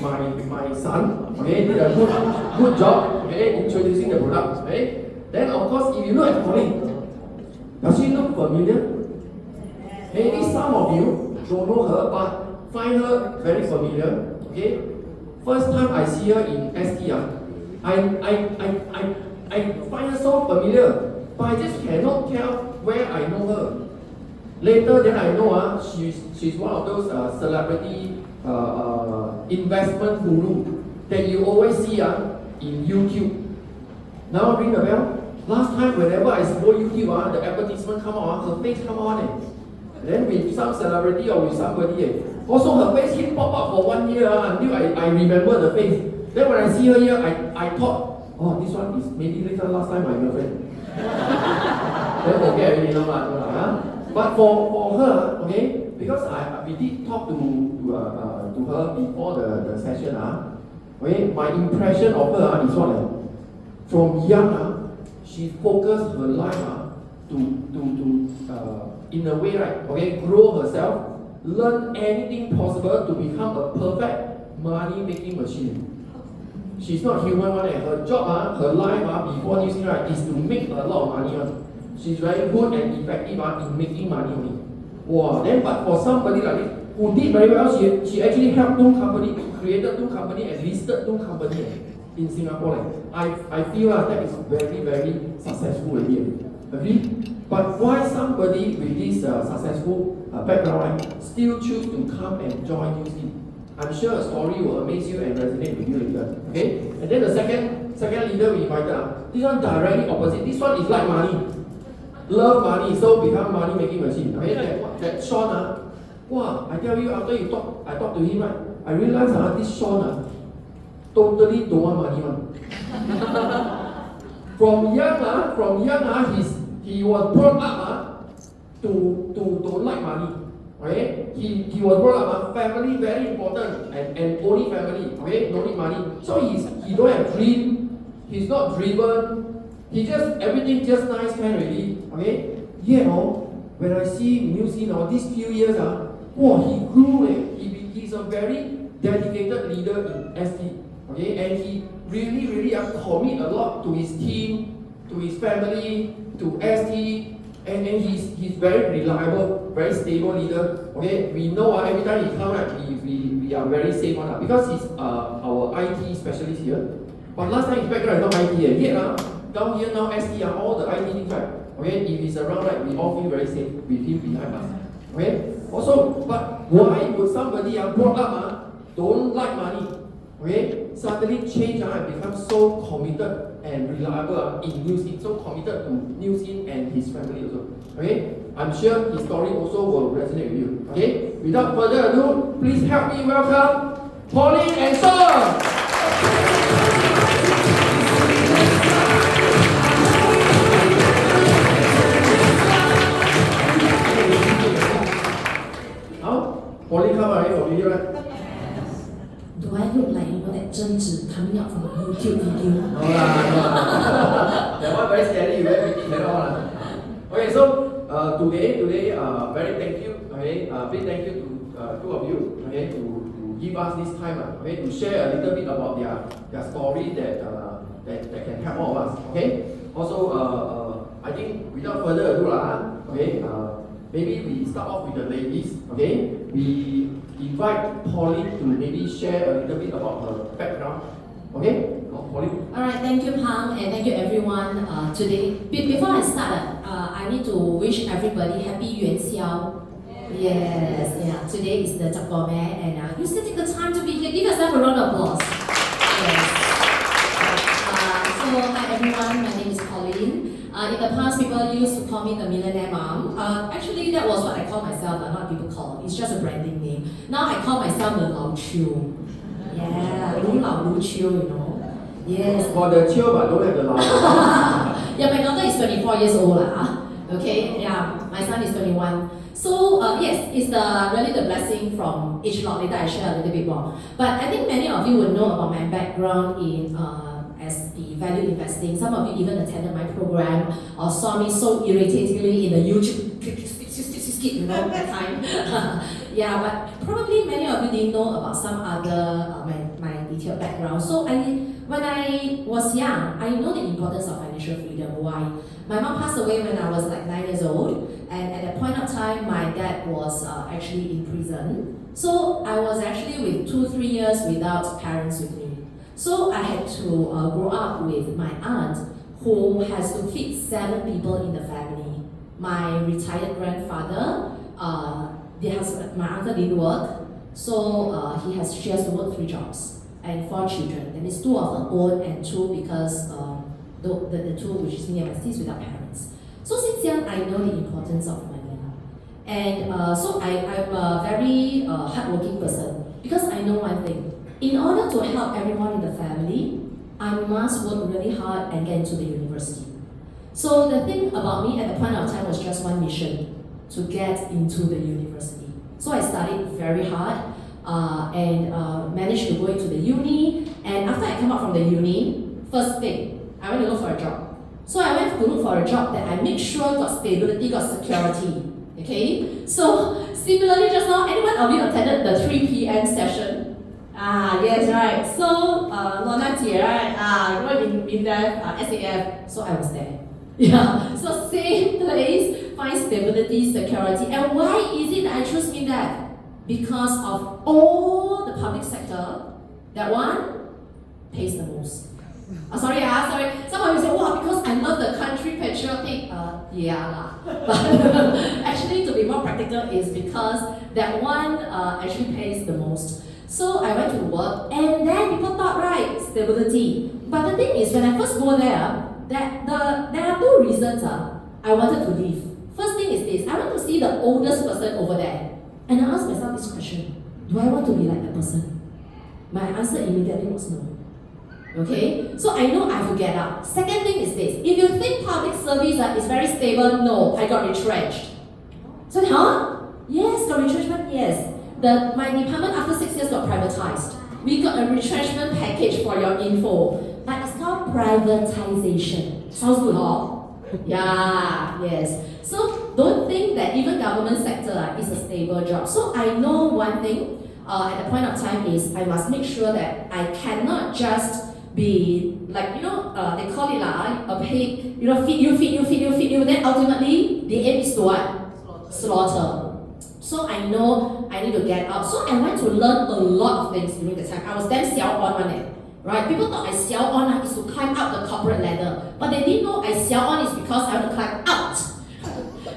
my son, okay, did a good job, okay, introducing the product, okay. Then of course, if you look at Paulynn, does she look familiar? Maybe some of you don't know her, but find her very familiar, okay. First time I see her in ST, I find her so familiar, but I just cannot tell where I know her. Later, then I know she's one of those celebrity investment guru that you always see in YouTube. Now ring the bell. Last time, whenever I go YouTube, the advertisement come out, her face come on. Then with some celebrity or with somebody. Also, her face keep pop up for 1 year until I remember the face. Then when I see her here, I thought, oh, this one is maybe later last time my girlfriend. Then forget already, But for her, okay, because we did talk to her before the session, okay, my impression of her is what? From young, she focused her life to in a way, right, okay, grow herself, learn anything possible to become a perfect money-making machine. She's not human one. Her job, her life before this thing, right, is to make a lot of money. She's very good and effective in making money only. Wow, then but for somebody like this who did very well, she actually helped 2 companies, created 2 companies and listed 2 companies in Singapore. I feel that is very, very successful here. Agree? But why somebody with this successful background still choose to come and join UC? I'm sure a story will amaze you and resonate with you later. Okay? And then the second leader we invited, this one directly opposite. This one is like money. Love money, so become money making machine. Okay? That Shawn, wow, I tell you, after I talk to him, right, I realize this Shawn totally don't want money one. From young, he was brought up to like money. Okay? He was brought up, family very important and only family. Okay? No need money. So he don't have dream. He's not driven. He just everything just nice kind really. Okay? Yeah, when I see these few years, he grew. He's a very dedicated leader in ST. Okay? And he really commit a lot to his team, to his family, to ST, and he's very reliable, very stable leader. Okay, we know every time he comes, we are very safe on because he's our IT specialist here. But last time his background is not IT yet. Down here now ST all the IT things, right? Okay, if he's around, right, we all feel very safe with him behind us. Okay. Also, but why would somebody brought up don't like money? Okay, suddenly change and become so committed and reliable in Newskin, so committed to Newskin and his family also. Okay, I'm sure his story also will resonate with you. Okay, without further ado, please help me welcome Paulynn and Shawn. Now, Paulynn come already from video, right? Do I look like that Zhenzhi coming up from a YouTube video? No lah. That one very scary, you very pretty, Okay, so today, very thank you, okay, big thank you to 2 of you, okay, to give us this time, okay, to share a little bit about their story that can help all of us, okay. Also, I think without further ado, okay, maybe we start off with the ladies, okay. We invite Paulynn to maybe share a little bit about her background. Okay? Paulynn. Alright, thank you, Pang, and thank you everyone today. Before I start, I need to wish everybody happy Yuan Xiao. Yes, yeah. Today is the Chakome, and you still take the time to be here. Give yourself a round of applause. Yes. So, hi everyone, my name is Paulynn. In the past, people used to call me the millionaire mom. Actually, that was what I call myself, not people call. It's just a branding name. Now I call myself the Lao Chiu. Yeah, Lu Lao Lu Chiu, you know. Yes. For the chill, but don't have the Lao. Yeah, my daughter is 24 years old. Okay, yeah, my son is 21. So, yes, it's really the blessing from each lot. Later I share a little bit more. But I think many of you would know about my background in as the value investing. Some of you even attended my program or saw me so irritatingly in the YouTube, you know, that time. Yeah, but probably many of you didn't know about some other background. So when I was young, I know the importance of financial freedom. Why? My mom passed away when I was like 9 years old, and at that point of time, my dad was actually in prison. So I was actually with 2-3 years without parents with me. So I had to grow up with my aunt, who has to feed 7 people in the family. My retired grandfather, my uncle didn't work, so she has to work 3 jobs and 4 children. That means 2 of her own and 2 because the 2 which is me and my sis without parents. So since young, I know the importance of money. And so I'm a very hardworking person because I know one thing. In order to help everyone in the family, I must work really hard and get into the university. So the thing about me at the point of time was just one mission, to get into the university. So I studied very hard and managed to go into the uni. And after I come out from the uni, first thing, I went to look for a job. So I went to look for a job that I make sure got stability, got security. Okay? So similarly just now, anyone of you attended the 3 p.m. session? Yes, right. So, Lorna Jie, right? In there, SAF. So I was there. Yeah. So same place, find stability, security. And why is it that I choose MINDEF? Because of all the public sector, that one pays the most. Sorry. Some of you say, wow, because I love the country patriotic. But actually, to be more practical, is because that one actually pays the most. So I went to work, and then people thought, right, stability. But the thing is, when I first go there, there are 2 reasons I wanted to leave. First thing is this, I want to see the oldest person over there. And I asked myself this question, do I want to be like that person? My answer immediately was no. Okay, so I know I have to get out. Second thing is this, if you think public service is very stable, no, I got retrenched. So, yes, got retrenchment, yes. My department after 6 years got privatized. We got a retrenchment package for your info, but it's called privatization. Sounds good, huh? Yeah, yes. So don't think that even government sector is a stable job. So I know one thing at the point of time is I must make sure that I cannot just be like, they call it a pig, feed you, then ultimately the aim is to what? Slaughter. So I know I need to get out. So I went to learn a lot of things during the time. I was damn xiao on it, right? People thought I xiao on is to climb up the corporate ladder, but they didn't know I xiao on is because I want to climb out.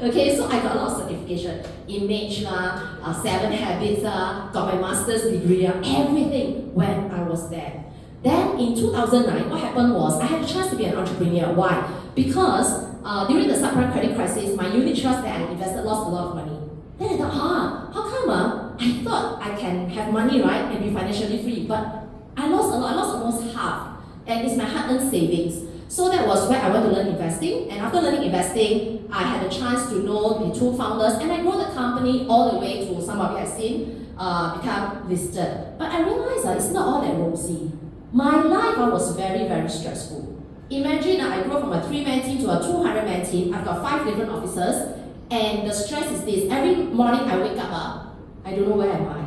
Okay, so I got a lot of certification, image 7 habits got my master's degree, everything when I was there. Then in 2009, what happened was I had a chance to be an entrepreneur. Why? Because during the subprime credit crisis, my unit trust that I invested lost a lot of money. Then I thought, how come I thought I can have money, right, and be financially free, but I lost a lot, I lost almost half, and it's my hard-earned savings. So that was where I went to learn investing, and after learning investing, I had a chance to know the 2 founders, and I grew the company all the way to, some of you have seen, become listed. But I realized it's not all that rosy. My life was very, very stressful. Imagine I grew from a 3-man team to a 200-man team. I've got 5 different officers. And the stress is this, every morning I wake up, I don't know where am I.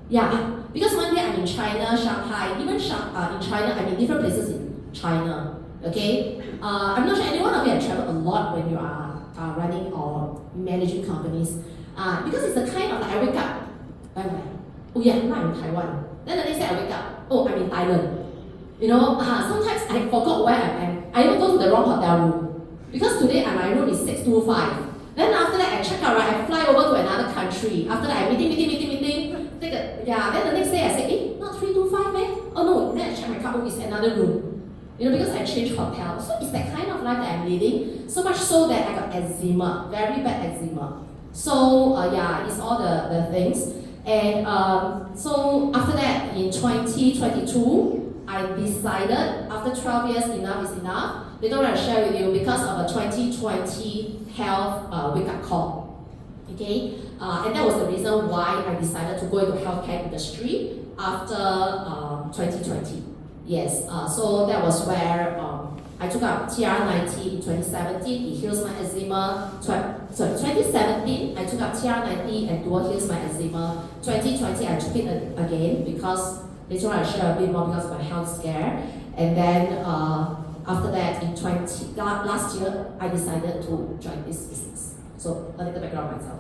Yeah, because one day I'm in China, Shanghai, even in China, I'm in different places in China, okay? I'm not sure any one of you have traveled a lot when you are running or managing companies. Because it's the kind of, I wake up, oh yeah, now I'm in Taiwan. Then the next day I wake up, oh, I'm in Thailand. Sometimes I forgot where I am. I even go to the wrong hotel room. Because today my room is 625. Then after that I check out, right, I fly over to another country. After that I meeting. Then the next day I say, not 325, man. Oh no, then I check my card, it's another room. Because I changed hotel. So it's that kind of life that I'm leading. So much so that I got eczema, very bad eczema. So it's all the things. And so after that, in 2022, I decided after 12 years, enough is enough. They don't want to share with you because of a 2020 health wake-up call. Okay, and that was the reason why I decided to go into healthcare industry after 2020. Yes, so that was where I took up TR90 in 2017. It heals my eczema. 2017 I took up TR90 and dual heals my eczema. 2020 I took it again because Later on, I share a bit more because of my health scare. And then after that, in last year, I decided to join this business. So a little background on myself.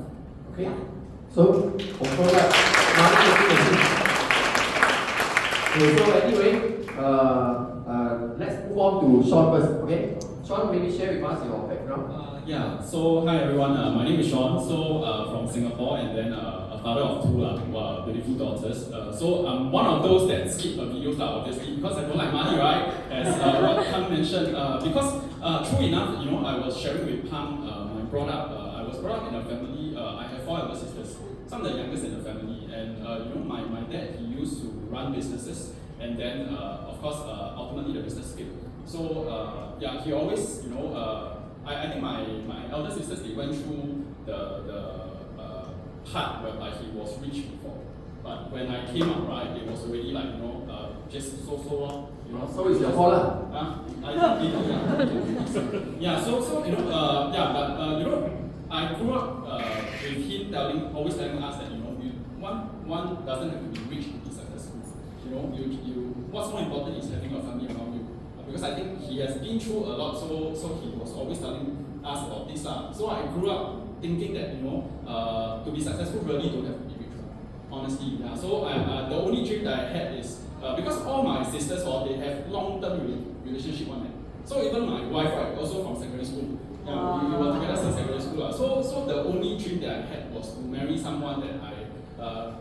Okay. Yeah. So, confirm that. Okay, so anyway, let's move on to Shawn first. Okay, Shawn, maybe share with us your background. Yeah, so hi everyone, my name is Shawn, so from Singapore, and then a father of two beautiful daughters. So I'm one of those that skip videos obviously, because I don't like money, right? As what Pam mentioned, because true enough, I was sharing with Pam, I was brought up in a family, I have 4 elder sisters, so I'm the youngest in the family, and my dad, he used to run businesses, and then of course, ultimately the business failed. So yeah, he always, I think my elder sisters, they went through the part whereby he was rich before. But when I came up, right, it was already like, just so So it's your fault lah. I think yeah, but I grew up with him always telling us that, one doesn't have to be rich to be successful. What's more important is having a family around you. Because I think he has been through a lot, so he was always telling us about this. So I grew up thinking that, to be successful really don't have to be rich. Honestly, yeah. So the only dream that I had is, because all my sisters, they have long-term relationship on it. So even my wife, right, also from secondary school. We were together since secondary school. So the only dream that I had was to marry someone that I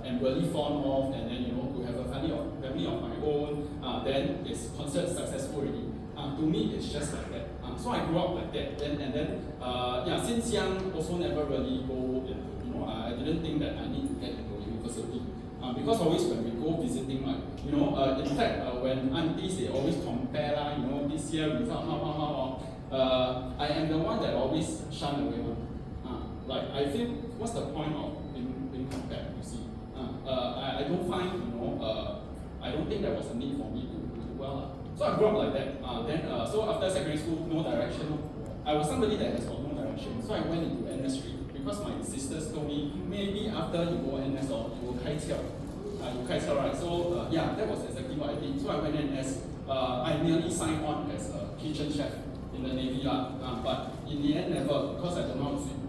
am really fond of, and then to have a family of my own, then it's considered successful already. To me, it's just like that. So I grew up like that. And then since young, also never really go into, I didn't think that I need to get into university. Because always when we go visiting, like, in fact, when aunties, they always compare, this year result, I am the one that always shun away. Like, I feel, what's the point of being compared, you see? I don't find, I don't think there was a need for me to do well. So I grew up like that. So after secondary school, no direction. I was somebody that has got no direction. So I went into NS Street because my sisters told me, maybe after you go NS, you will 开窍. You 开窍, right? So yeah, that was exactly what I did. So I went NS. I nearly signed on as a kitchen chef in the Navy, but in the end, never, because I don't know how to swim.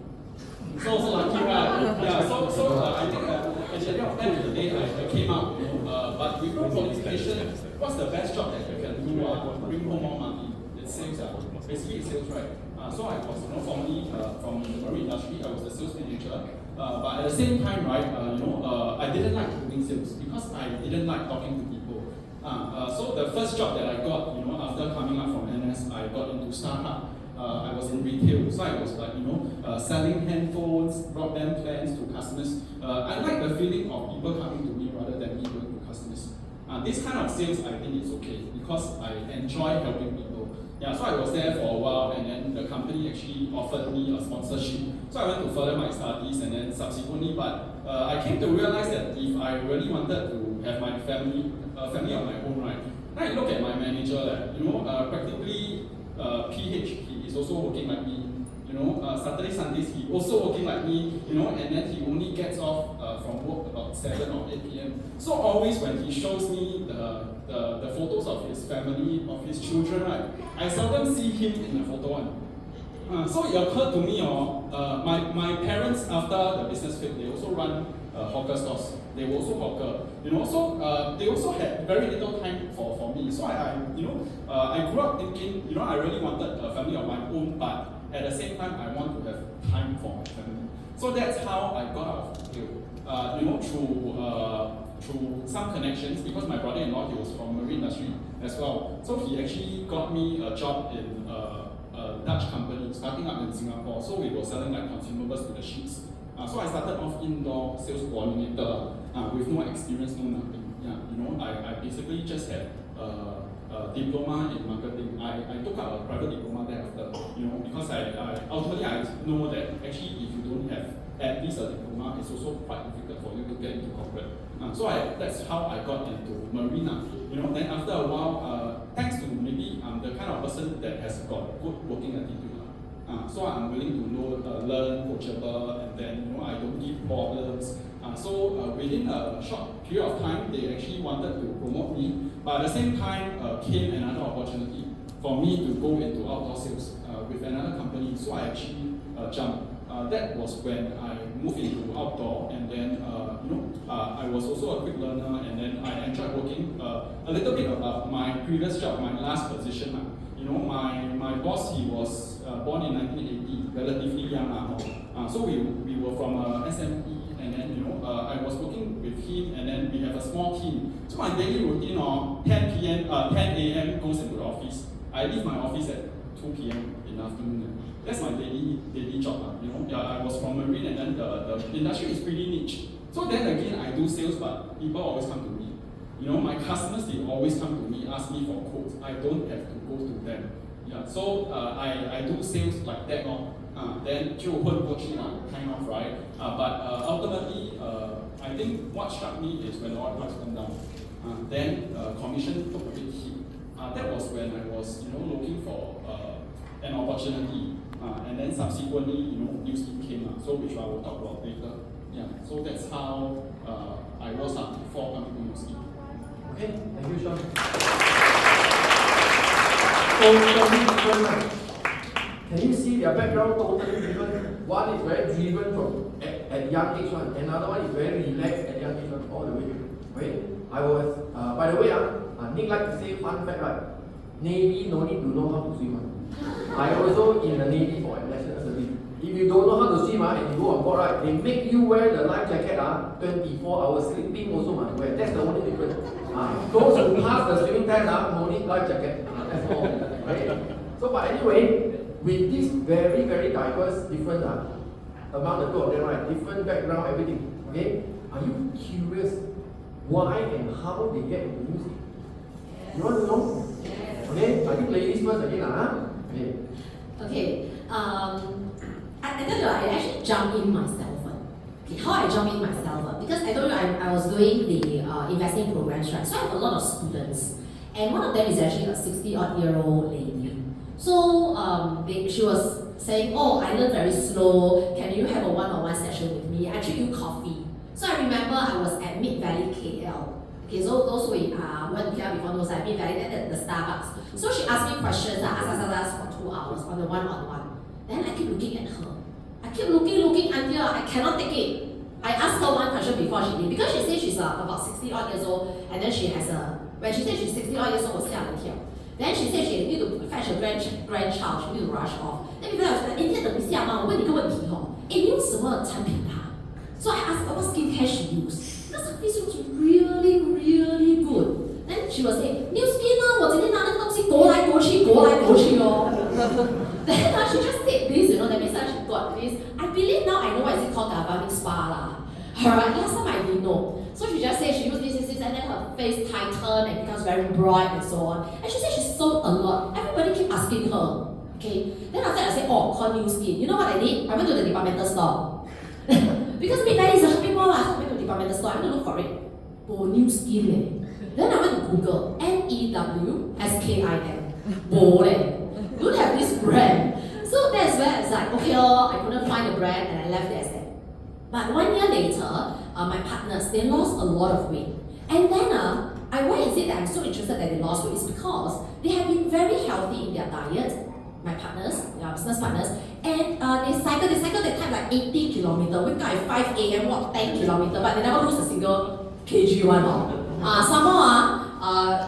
So lucky, right? Yeah, so I think at the end of the day, I came out, but with no qualification, what's the best job that you can do? Bring home more money. It's sales, basically it's sales, right? So I was, formerly from the marine industry, I was the sales manager. But at the same time, right, I didn't like doing sales because I didn't like talking to people. So the first job that I got, after coming up from NS, I got into startup. I was in retail, so I was like, selling handphones, broadband plans to customers. I like the feeling of people coming to me rather than me going to customers. This kind of sales, I think it's okay because I enjoy helping people. Yeah, so I was there for a while, and then the company actually offered me a sponsorship. So I went to further my studies, and then subsequently, but I came to realize that if I really wanted to have my family of my own, right? Now I look at my manager, practically PH, he is also working like me. Saturday, Sundays, he also working like me, and then he only gets off from work about 7 or 8 p.m. So always when he shows me the photos of his family, of his children, right, I seldom see him in the photo one. So it occurred to me, my parents, after the business failed, they also run hawker stores. They were also hawker, so they also had very little time for me. So I grew up thinking, I really wanted a family of my own, but at the same time, I want to have time for my family. So that's how I got out of Hill. Through some connections, because my brother-in-law, he was from marine industry as well. So he actually got me a job in a Dutch company starting up in Singapore. So we were selling like consumables to the ships. So I started off indoor sales coordinator with no experience, no nothing. Yeah, I basically just had diploma in marketing. I took out a private diploma thereafter, because I ultimately I know that actually if you don't have at least a diploma, it's also quite difficult for you to get into corporate. So that's how I got into marina. Then after a while, thanks to maybe I'm the kind of person that has got good working attitude. So I'm willing to learn, coachable, and then I don't give problems. Within a short period of time, they actually wanted to promote me, but at the same time came another opportunity for me to go into outdoor sales with another company. So I actually jumped. That was when I moved into outdoor, and then I was also a quick learner, and then I enjoyed working a little bit about my previous job, my last position. My boss, he was born in 1980, relatively young. So we were from SME, and then I was working with him, and then we have a small team. So my daily routine 10 a.m. goes into the office. I leave my office at 2 p.m. in the afternoon. That's my daily job. I was from marine, and then the industry is pretty niche. So then again, I do sales, but people always come to me. My customers, they always come to me, ask me for quotes. I don't have to go to them. So I do sales like that. Then 就混过去 kind of, right? But ultimately, I think what struck me is when the oil price went down. Then commission took a big hit. That was when I was looking for an opportunity. And then subsequently, new scheme came, so which I will talk about later. So that's how I was before coming to new scheme. Okay, thank you, Shawn. Totally different. Can you see their background totally different? One is very driven from at young age one, another one is very relaxed at young age one, all the way. Okay, I was, by the way, Nick like to say fun fact, right? Navy no need to know how to swim. I also in the Navy for national service. If you don't know how to swim and you go on board, right, they make you wear the life jacket. 24 hours sleeping also must wear. That's the only difference. Those who pass the swimming test, no need life jacket. That's all. Right? So, but anyway, with this very, very diverse, different among the two of them, right? Different background, everything. Okay? Are you curious why and how they get into music? You want to know? Okay? I think ladies first again. Okay. Okay. I tell you, I actually jumped in myself. Okay, how I jumped in myself? Because I told you I was doing the investing programs, right? So I have a lot of students, and one of them is actually a 60-odd-year-old lady. So she was saying, "Oh, I learn very slow. Can you have a one-on-one session with me? I treat you coffee." So I remember I was at Mid Valley KL. Okay, so those who went to KL before knows I Mid Valley at the Starbucks. So she asked me questions. I asked for 2 hours on the one-on-one. Then I keep looking at her. I keep looking until I cannot take it. I asked her one question before she did, because she said she's about 60-odd years old, and then she has when she said she's 60-odd years old, then she said she need to fetch a grandchild, she need to rush off. Then people are like, 你等一下嘛，我问你个问题你用什么产品啊？ So I asked her what skincare she used. Because her face looks really, really good. Then she was saying, new skin 我今天拿那个东西踱来踱去Then she just said this, that means she got this. I believe now I know what is it called, galvanic spa lah. Alright, last time I didn't know. So she just said she used this, and then her face tightened and becomes very bright and so on. And she said she sold a lot. Everybody keep asking her. Okay. Then after I said, call new skin. You know what I did? I went to the departmental store. Because Midnight is a shopping mall, so I went to the departmental store. I went to look for it. New skin. Then I went to Google. NEWSKIN. Don't have this brand. So that's where it's like, okay, I couldn't find the brand and I left it as that. But 1 year later, my partners, they lost a lot of weight. And then, why is it that I'm so interested that they lost weight is because they have been very healthy in their diet, my partners, their business partners, and they cycle that time like 80 kilometers, wake up at 5 a.m., walk 10 kilometers, but they never lose a single kg one. Some more,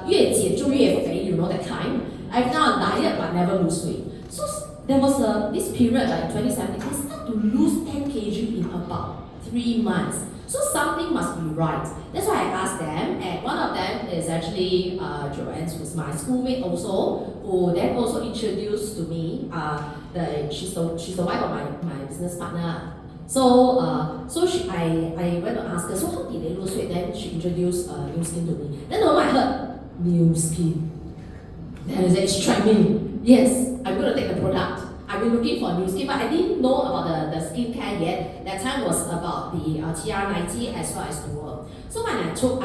越减就越肥, you know that kind. I've done a diet but never lose weight. So there was this period, like 2017, I started to lose 10 kg in about 3 months. So something must be right. That's why I asked them, and one of them is actually Joanne, who's my schoolmate also, who then also introduced to me. She's the wife of my business partner. So I went to ask her, so how did they lose weight? Then she introduced New Skin to me. Then the moment I heard New Skin, then I said, it's trending. Yes, I'm going to take the product. I've been looking for New Skin, but I didn't know about the skincare yet. That time was about the TR90 as well as Dual. So when I took,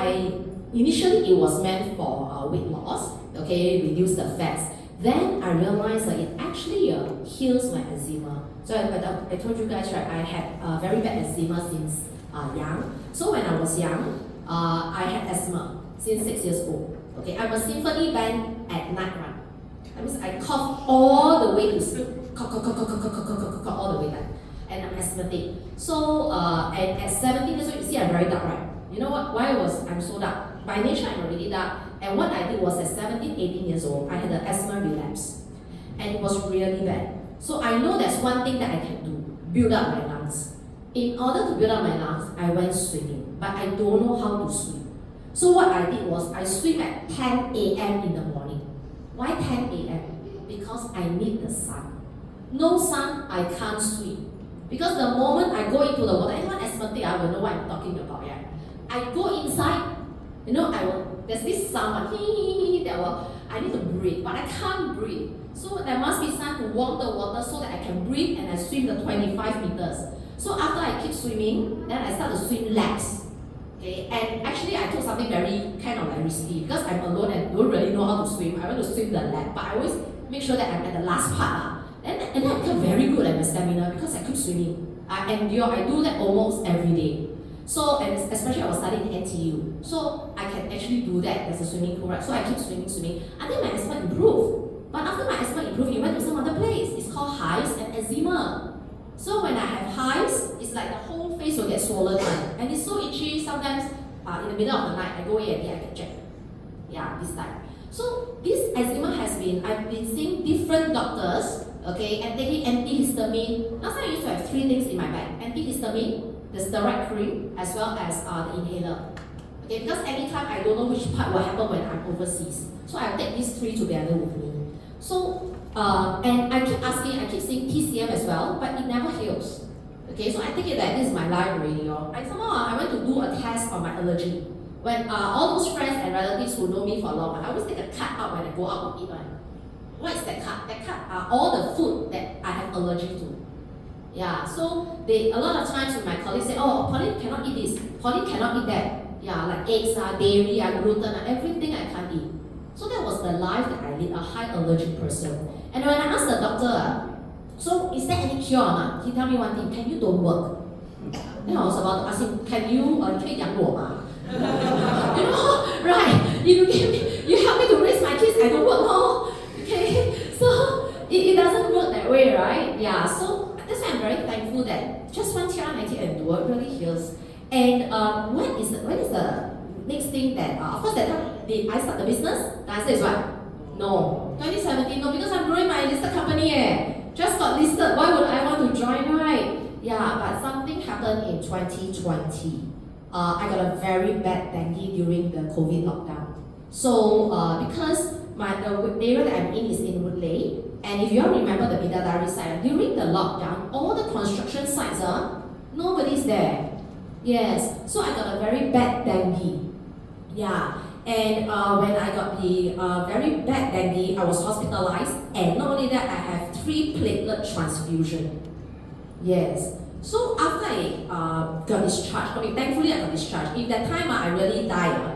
initially it was meant for weight loss, okay, reduce the fats. Then I realized that it actually heals my eczema. So I told you guys, right, I had very bad eczema since young. So when I was young, I had asthma since 6 years old. Okay, I'm a symphony band at night, right? That means I cough all the way to sleep, cough, all the way back, and I'm asthmatic. So and at 17 years old, you see I'm very dark, right? You know what? I'm so dark? By nature, I'm already dark. And what I did was at 17, 18 years old, I had an asthma relapse, and it was really bad. So I know there's one thing that I can do: build up my lungs. In order to build up my lungs, I went swimming, but I don't know how to swim. So what I did was I swim at 10 a.m. in the morning. Why 10 a.m.? Because I need the sun. No sun, I can't swim. Because the moment I go into the water, anyone asthmatic, I will know what I'm talking about. Yeah, I go inside, there's this sound that I need to breathe, but I can't breathe. So there must be sun to warm the water so that I can breathe, and I swim the 25 meters. So after I keep swimming, then I start to swim laps. Okay, and actually I took something very kind of like risky because I'm alone and don't really know how to swim. I want to swim the lap, but I always make sure that I'm at the last part. And then I become very good at my stamina because I keep swimming. I do that almost every day. So, and especially I was studying in NTU, so I can actually do that. There's a swimming pool, right? So I keep swimming. I think my asthma improved. But after my asthma improved, it went to some other place. It's called hives and eczema. So when I have hives, it's like the whole face will get swollen, right? And it's so itchy. Sometimes in the middle of the night, I go in and I get checked. Yeah, this time. So this eczema I've been seeing different doctors, okay, and taking antihistamine. Last time I used to have 3 things in my bag: antihistamine, the steroid cream, as well as the inhaler. Okay, because anytime I don't know which part will happen when I'm overseas. So I take these 3 together with me. So, and I keep seeing TCM as well, but it never heals. Okay, so I take it that this is my life already. I went to do a test on my allergy. When all those friends and relatives who know me for long, I always take a card out when I go out to eat. What is that card? That card are all the food that I have allergy to. Yeah, so a lot of times when my colleagues say, oh, Paulynn cannot eat this, Paulynn cannot eat that. Yeah, like eggs, dairy, gluten, everything I can't eat. So that was the life that I lead, a high allergic person. And when I asked the doctor, so is there any cure or not? He tell me one thing: can you don't work? Then I was about to ask him, can you 可以养我吗? Right? You help me to raise my kids, I don't work. Okay, so it doesn't work that way, right? Yeah, so that's why I'm very thankful that just one TR90 Endure really heals. And when is the next thing that, of course, that time, did I start the business? The answer is what? No. 2017, no, because I'm growing my listed company. Just got listed, why would I want to join, right? Yeah, but something happened in 2020. I got a very bad dengue during the COVID lockdown. So, because the area that I'm in is in Woodley, and if you all remember the Bidadari site, during the lockdown, all the construction sites, nobody's there. Yes, so I got a very bad dengue. Yeah, and when I got the very bad dengue, I was hospitalized, and not only that, I have 3 platelet transfusion. Yes. So after I got discharged, thankfully I got discharged. If that time I really died,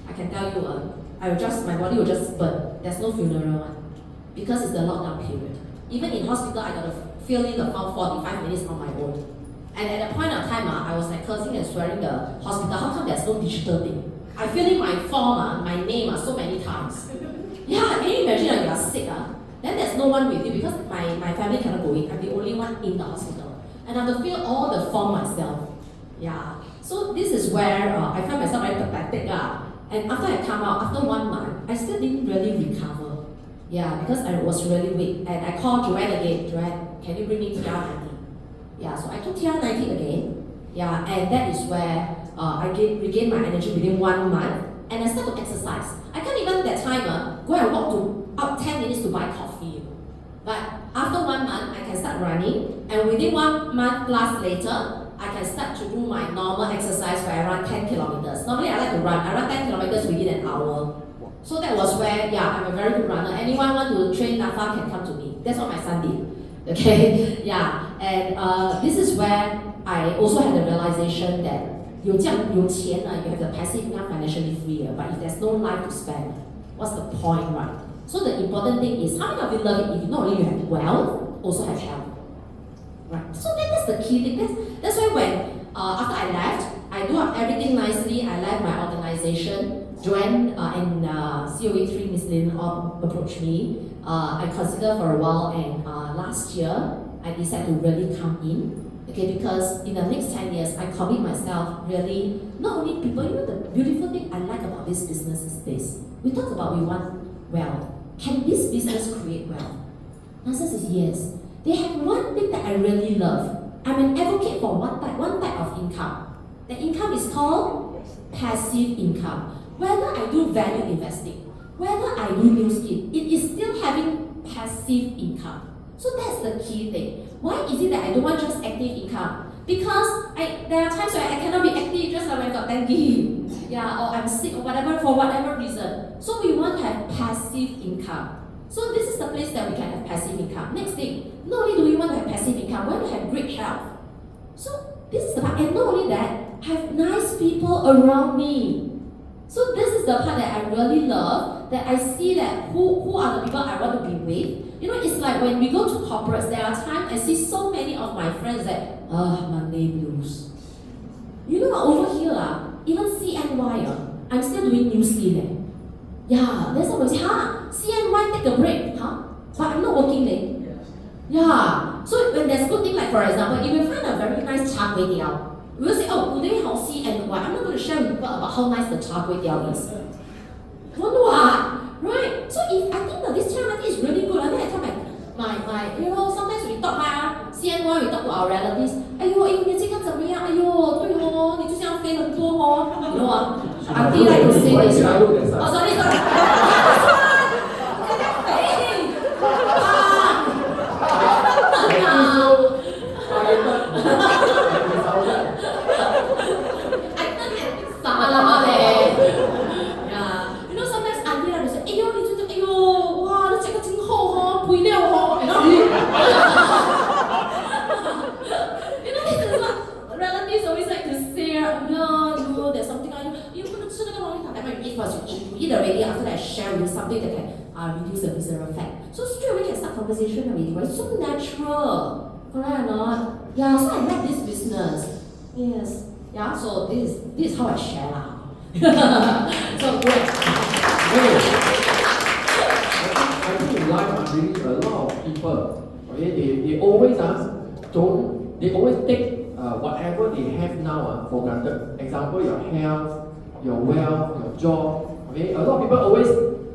I can tell you, my body will just burn. There's no funeral because it's the lockdown period. Even in hospital, I got to fill in the form 45 minutes on my own. And at a point of time, I was like cursing and swearing the hospital. How come there's no digital thing? I fill in my form, my name so many times. Yeah, can you imagine that you are sick? Then there's no one with you because my family cannot go in. I'm the only one in the hospital. And I have to fill all the form myself. Yeah. So this is where I found myself very pathetic. And after I come out, after 1 month, I still didn't really recover. Yeah, because I was really weak. And I called Joanne again. Joanne, can you bring me TR90? Yeah, so I took TR90 again. Yeah, and that is where I regained my energy within 1 month. And I started to exercise. I can't even that time go and walk up 10 minutes to buy coffee. But after 1 month, I can start running. And within 1 month plus later, I can start to do my normal exercise where I run 10 kilometers. Normally I like to run. I run 10 kilometers within an hour. So that was where, I'm a very good runner. Anyone want to train NAFA can come to me. That's what my son did. Okay, yeah. And this is where I also had the realization that you have the passive income financially free, but if there's no life to spend, what's the point, right? So the important thing is, how many of you love it if not only you have wealth, also have health? Right. So that's the key thing. That's why when after I left, I do up everything nicely. I left my organization. Joanne and COE3 Miss Lin all approached me. I considered for a while, and last year I decided to really come in. Okay, because in the next 10 years, I commit myself really, not only people, you know, the beautiful thing I like about this business is this. We talk about we want wealth. Can this business create wealth? Answer is yes. They have one thing that I really love. I'm an advocate for one type of income. The income is called passive income. Whether I do value investing, whether I do new skill, it is still having passive income. So that's the key thing. Why is it that I don't want just active income? Because there are times where I cannot be active just like when I got dengue, yeah, or I'm sick or whatever for whatever reason. So we want to have passive income. So this is the place that we can have passive income. Next thing, not only do we want to have passive income, we want to have great health. So this is the part, and not only that, have nice people around me. So this is the part that I really love, that I see that who are the people I want to be with. You know, it's like when we go to corporates, there are times I see so many of my friends that, Monday blues. You know, over here, even CNY, I'm still doing new skill. Yeah, there's always, CNY take a break, but I'm not working late. Yeah, so when there's good thing, like for example, if you find a very nice char kway teow, we will say, today how CNY, I'm not going to share with people about how nice the char kway teow is. Right? So if I think that this char is really good, and then I tell my you know, sometimes we talk CNY, we talk to our relatives, 你这个怎么样？对你就这样飞很多you know Auntie like to say this, right? sorry. Eat already, after that share with you something that can reduce the visceral fat. So straight away can start conversation already, right? So natural, correct or not? Yeah, so I like this business. Yes. Yeah, so this is how I share lah. So great. I think in life, really a lot of people, okay, they always they always take whatever they have now for granted. Example, your health, your wealth, your job. Okay, a lot of people always,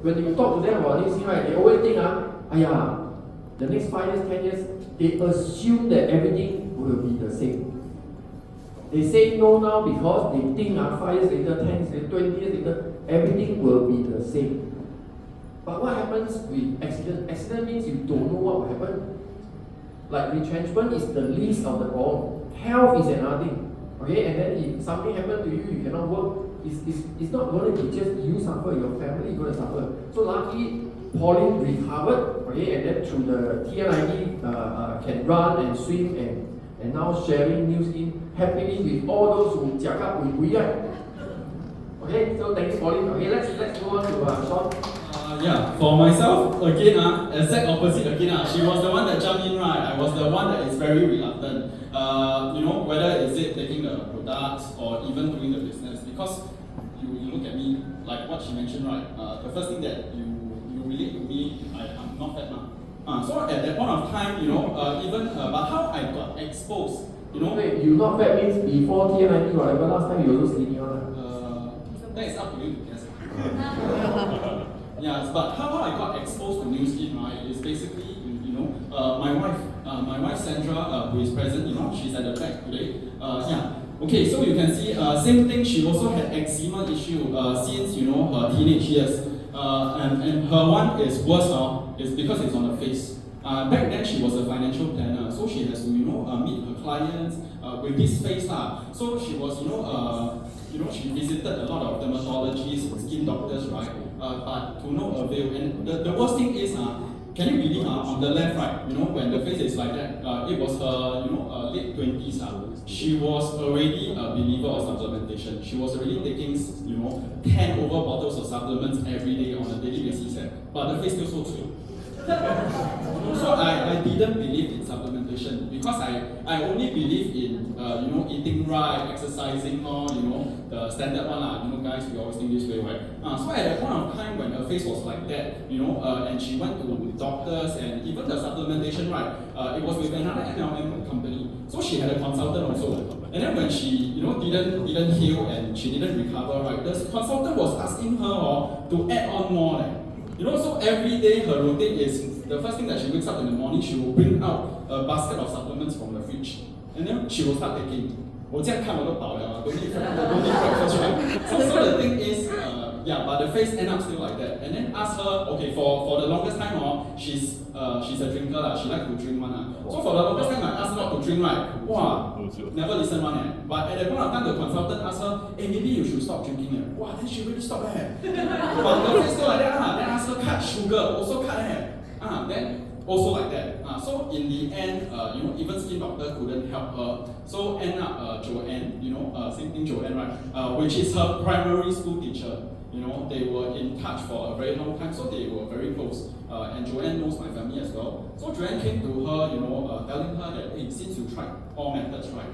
when you talk to them about this thing, right, they always think, the next 5 years, 10 years, they assume that everything will be the same. They say no now because they think 5 years later, 10 years later, 20 years later, everything will be the same. But what happens with accident? Accident means you don't know what will happen. Like retrenchment is the least of the problem. Health is another thing. Okay, and then if something happens to you, you cannot work. It's not going to be just you suffer, your family is going to suffer. So luckily, Paulynn recovered, okay, and then through the TNID can run and swim and now sharing new skin happily with all those who jack up with we. Okay, so thanks Paulynn. Okay, let's go on to Shawn. Yeah, for myself, again, exact opposite again. She was the one that jumped in, right? I was the one that is very reluctant. You know, whether is it taking the products or even doing the business, because you look at me, like what she mentioned, right? The first thing that you relate to me, I'm not fat now. So at that point of time, you know, even but how I got exposed, you know. Wait, you not fat means before TNID, whatever, last time you also skinny one. That is up to you to guess. Yes, but how I got exposed to new skin, right, is basically, you know, my wife Sandra, who is present, you know, she's at the back today. Yeah. Okay, so you can see, same thing. She also had eczema issue since, you know, her teenage years, and her one is worse now. Is because it's on her face. Back then she was a financial planner, so she has to, you know, meet her clients with this face lah. So she was, you know, she visited a lot of dermatologists, skin doctors, right? But to no avail. And the worst thing is, can you believe on the left, right? You know, when the face is like that, it was her, you know, late 20s. She was already a believer of supplementation. She was already taking, you know, 10 over bottles of supplements every day on a daily basis. But the face still so cute. So I didn't believe in supplementation because I only believe in eating right, exercising or the standard one lah. Guys, we always think this way, right? So at that point of time when her face was like that, and she went to doctors and even the supplementation, right? It was with another MLM company. So she had a consultant also. And then when she didn't heal and she didn't recover, right? The consultant was asking her to add on more. So every day her routine is the first thing that she wakes up in the morning, she will bring out a basket of supplements from the fridge, and then she will start taking. 我这样看我都饱了 don't need breakfast, right? So the thing is, but the face end up still like that. And then ask her, okay, for the longest time, she's a drinker lah. She like to drink one lah. So for the longest time, I asked her not to drink, right? Wow, never listen one. But at that point of time, the consultant asked her, hey, maybe you should stop drinking. Wow, then she really stopped. But the face still like that. Then ask her cut sugar, also cut. Then also like that. So in the end, even skin doctor couldn't help her. So end up Joanne, same thing Joanne, right? Which is her primary school teacher. They were in touch for a very long time, so they were very close. And Joanne knows my family as well. So Joanne came to her, telling her that, hey, since you tried all methods, right,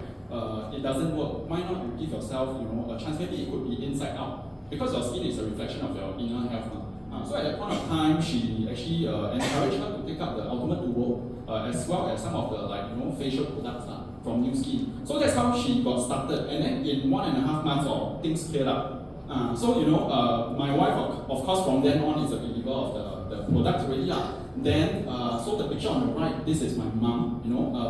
it doesn't work. Why not you give yourself, a chance? Maybe it could be inside out, because your skin is a reflection of your inner health. So at that point of time, she actually encouraged her to take up the Ultimate Duo, as well as some of the facial products from New Skin. So that's how she got started. And then in 1.5 months, things cleared up. So my wife, of course, from then on is a believer of the products already. Then, so the picture on the right, this is my mom.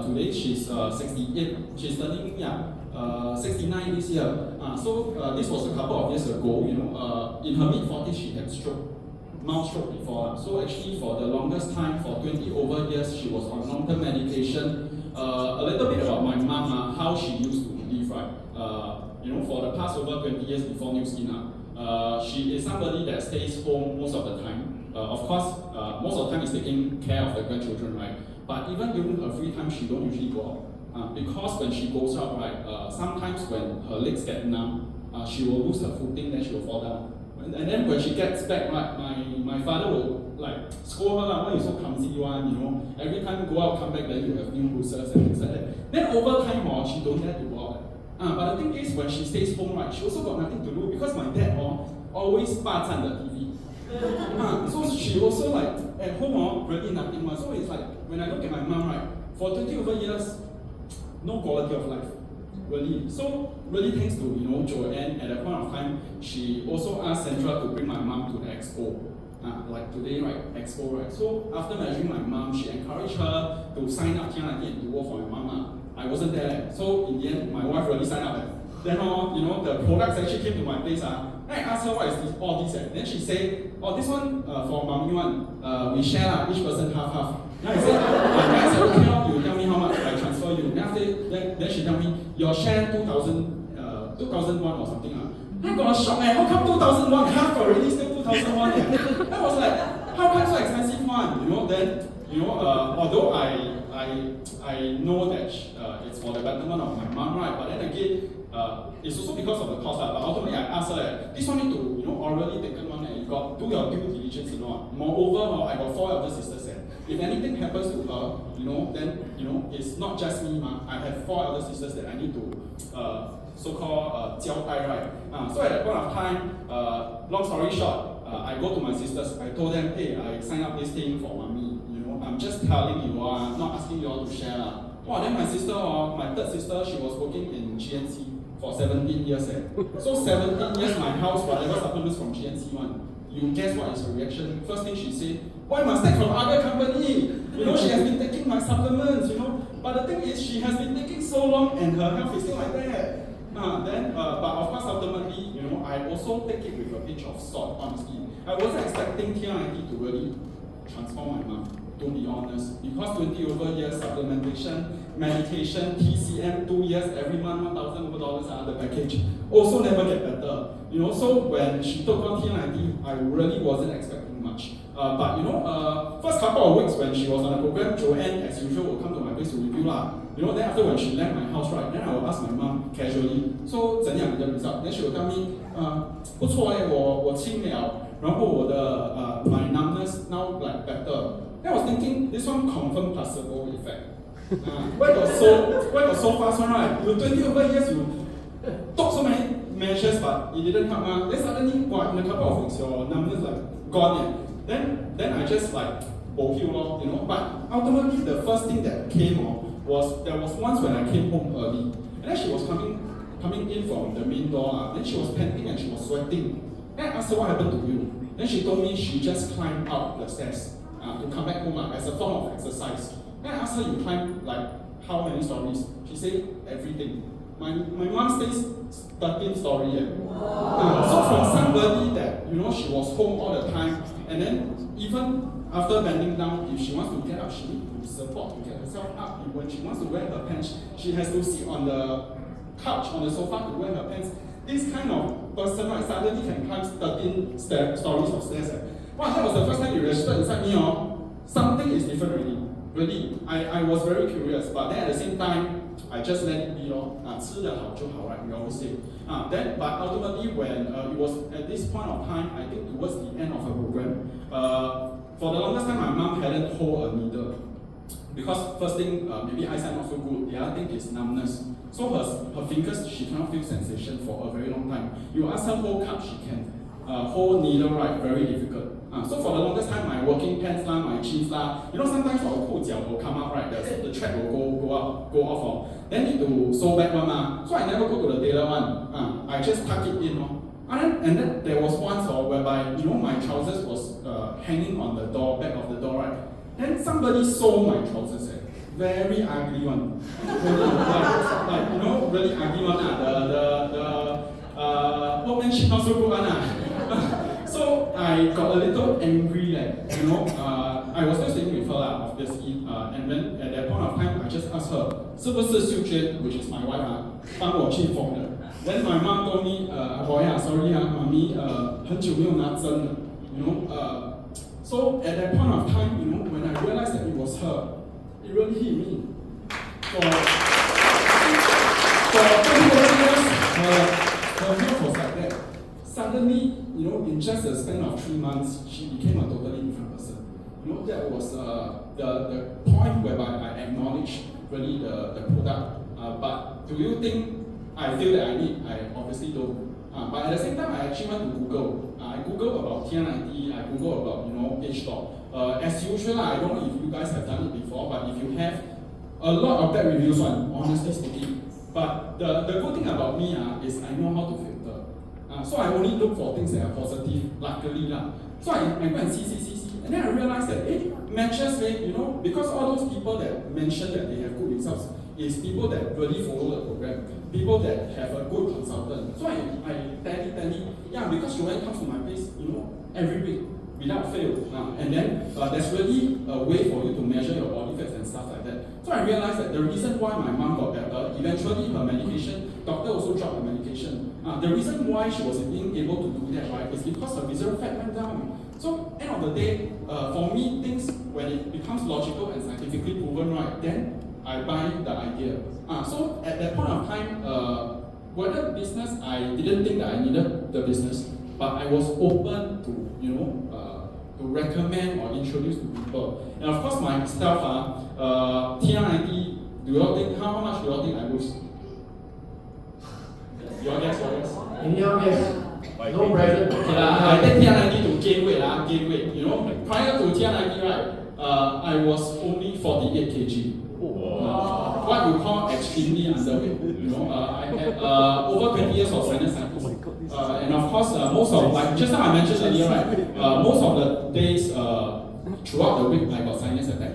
Today she's 68. She's turning 69 this year. So this was a couple of years ago. In her mid-40s, she had mild stroke before. So actually, for the longest time, for 20 over years, she was on long-term medication. A little bit about my mom, how she used to live, right? For the past over 20 years before New Skin, she is somebody that stays home most of the time. Of course, most of the time is taking care of the grandchildren, right? But even during her free time, she don't usually go out. Because when she goes out, right, sometimes when her legs get numb, she will lose her footing, then she will fall down. And then when she gets back, right, my father will scold her, why you so clumsy one, every time you go out, come back, then you have new bruises and things like that. Then over time, she don't dare to go out. But the thing is, when she stays home, right, she also got nothing to do because my dad always 霸占 the TV. So she also at home really nothing. So it's like when I look at my mom, right, for 20 over years, no quality of life. Really. So really thanks to Joanne, at that point of time, she also asked Central to bring my mom to the expo. Like today, right, expo, right. So after measuring my mom, she encouraged her to sign up and to work for my mama. I wasn't there. So in the end, my wife really signed up. Then the products actually came to my place. Then I asked her what is this, all this. Then she said, this one for mommy one, we share each person half. Then I said, okay, you tell me how much I transfer you. Then she tell me, your share 2001 or something. I got a shock, how come 2001? Half already, still 2001. I was like, how come so expensive one? Then, although I know that it's for the betterment of my mom, right? But then again, it's also because of the cost. But ultimately, I asked her, this one need to, orally taken one, and you got do your due diligence, Moreover, I got 4 elder sisters. If anything happens to her, then it's not just me. I have 4 elder sisters that I need to so-called 交代, right? So at that point of time, long story short, I go to my sisters. I told them, hey, I signed up this thing for mommy. I'm just telling you, not asking you all to share. Wow, then my sister, my third sister, she was working in GNC for 17 years. So 17 years, my house, whatever supplements from GNC one. You guess what is her reaction? First thing she said, why must I take from other company? She has been taking my supplements, But the thing is, she has been taking so long and her health is still like that. But of course, ultimately, I also take it with a pinch of salt, honestly. I wasn't expecting TNID to really transform my mom, to be honest. Because 20 over years, supplementation, medication, TCM, 2 years, every month, $1,000 over the package. Also never get better. So when she took on TNID, I really wasn't expecting much. But first couple of weeks when she was on the program, Joanne, as usual, will come to my place to review Then after when she left my house, right, then I will ask my mom casually, so 怎样你的 result? Then she will tell me, 不错我清了，然后我的my numbness now better. Then I was thinking, this one confirm placebo effect. Why got so fast one, right? You 20 over years, you took so many measures, but it didn't help. Then suddenly, wow, in a couple of weeks, your numbers like gone. Then I just like okay, But ultimately, the first thing that came on was there was once when I came home early, and then she was coming in from the main door. Then she was panting and she was sweating. Then I asked her what happened to you. Then she told me she just climbed up the stairs to come back home as a form of exercise. Then I asked her, you climbed like how many stories? She said everything. My mom stays 13 stories. So from somebody that she was home all the time, and then even after bending down, if she wants to get up, she needs to support to get herself up. And when she wants to wear her pants, she has to sit on the couch, on the sofa to wear her pants. This kind of person, right, suddenly can climb 13 stories of stairs. Wow, that was the first time you registered inside me. Something is different already. Really, I was very curious, but then at the same time, I just let it be. 吃得好就好, right? We always say. But ultimately, when it was at this point of time, I think towards the end of her program, for the longest time, my mom hadn't hold a needle. Because first thing, maybe eyesight not so good. The other thing is numbness. So her fingers, she cannot feel sensation for a very long time. You ask her hold cup, she can. Hold needle, right? Very difficult. So for the longest time, my working pants my jeans sometimes our 裤脚 will come out, right? The thread will go off. Then need to sew back one. So I never go to the tailor one. I just tuck it in. And then there was once whereby my trousers was hanging on the door, back of the door, right? Then somebody sew my trousers. Very ugly one. Really, really ugly one. The workmanship not so good one. So I got a little angry, I was still staying with her, obviously, and then at that point of time, I just asked her, 是不是秀娟, which is my wife, 帮我去缝的? Then my mom told me, boy, sorry, mommy, 很久没有拿针了, So at that point of time, when I realized that it was her, it really hit me. For 20 years, her health was like that. Suddenly, in just a span of 3 months, she became a totally different person. That was the point whereby I acknowledged really the product. But do you think I feel that I need? I obviously don't. But at the same time, I actually went to Google. I Googled about TNID, I Googled about H-Talk. As usual, I don't know if you guys have done it before, but if you have, a lot of bad reviews on, honestly speaking. But the good thing about me is I know how to filter. So I only look for things that are positive, luckily. So I go and see. And then I realized that matches, because all those people that mention that they have good results is people that really follow the program, people that have a good consultant. So I tally. Because Joanne comes to my place, every week without fail. And then there's really a way for you to measure your body fats and stuff like that. So I realized that the reason why my mom got better, eventually her medication, doctor also dropped the medication. The reason why she was being able to do that, right, is because her reserve fat went down. So end of the day, for me, things when it becomes logical and scientifically proven, right, then I buy the idea. So at that point of time, whether business, I didn't think that I needed the business, but I was open to to recommend or introduce to people. And of course, myself, TNID, do you all think how much do you all think I lose? Your guess. Your guess. No present. Okay, I take TNID to gain weight. Prior to TNID, right, I was only 48 kg. What you call extremely underweight. I had over 20 years of sinusitis. And of course, most of, like just now I mentioned earlier, right, most of the days throughout the week I got sinus attack.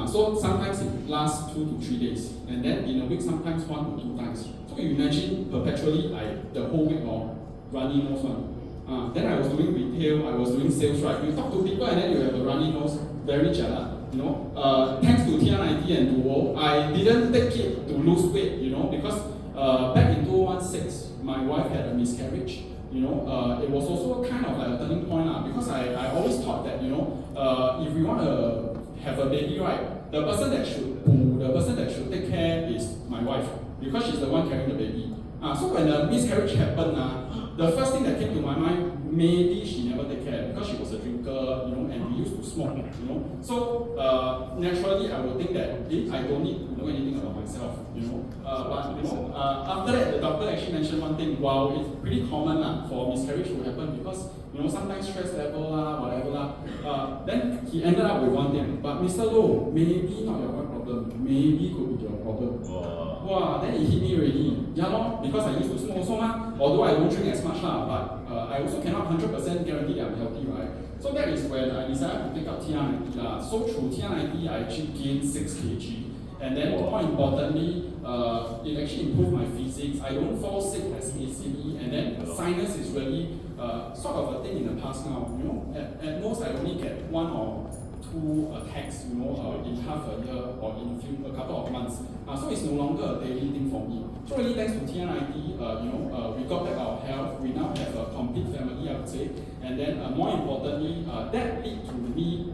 So sometimes it lasts 2 to 3 days, and then in a week sometimes 1 to 2 times. So you imagine perpetually the whole week of runny nose one. Then I was doing retail, I was doing sales, right? You talk to people and then you have a runny nose, very jealous. Thanks to TNID and Duo, I didn't take it to lose weight, because back in 2016, my wife had a miscarriage. It was also kind of like a turning point because I always thought that, if we want to have a baby, right, the person that should take care is my wife, because she's the one carrying the baby. So when the miscarriage happened, the first thing that came to my mind, maybe she never take care because she was a drinker, and we used to smoke. small, you know. So naturally, I would think that I don't need to know anything about myself, you know. But you know, after that, the doctor actually mentioned one thing. Wow, it's pretty common for miscarriage to happen because you know sometimes stress level whatever then he ended up with one thing. But Mr. Low, maybe not your heart problem, maybe could be your problem. Wow, then it hit me already. Yeah, no, because I used to smoke also although I don't drink as much but I also cannot 100% guarantee that I'm healthy, right? So that is when I decided to take up TR90 So through TR90, I actually gained 6 kg. And then more importantly, it actually improved my physics. I don't fall sick as easily, and then sinus is really sort of a thing in the past now. You know, at most I only get 1 or 2 attacks, you know, in half a year or in a couple of months. So it's no longer a daily thing for me. So really thanks to TR90, you know, we got back our health. We now have a complete family, I would say. And then more importantly, that led to me,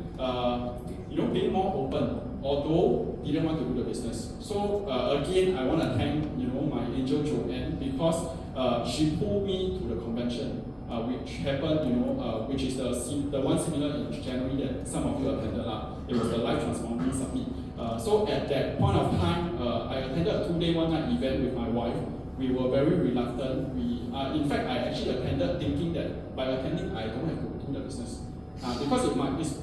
you know, being more open. Although didn't want to do the business. So again, I want to thank you know my angel Joanne because she pulled me to the convention, which happened you know which is the one similar in January that some of you attended. It was the Life Transforming Summit. So at that point of time, I attended a 2-day 1-night event with my wife. We were very reluctant. In fact, I actually attended thinking that by attending, I don't have to do the business because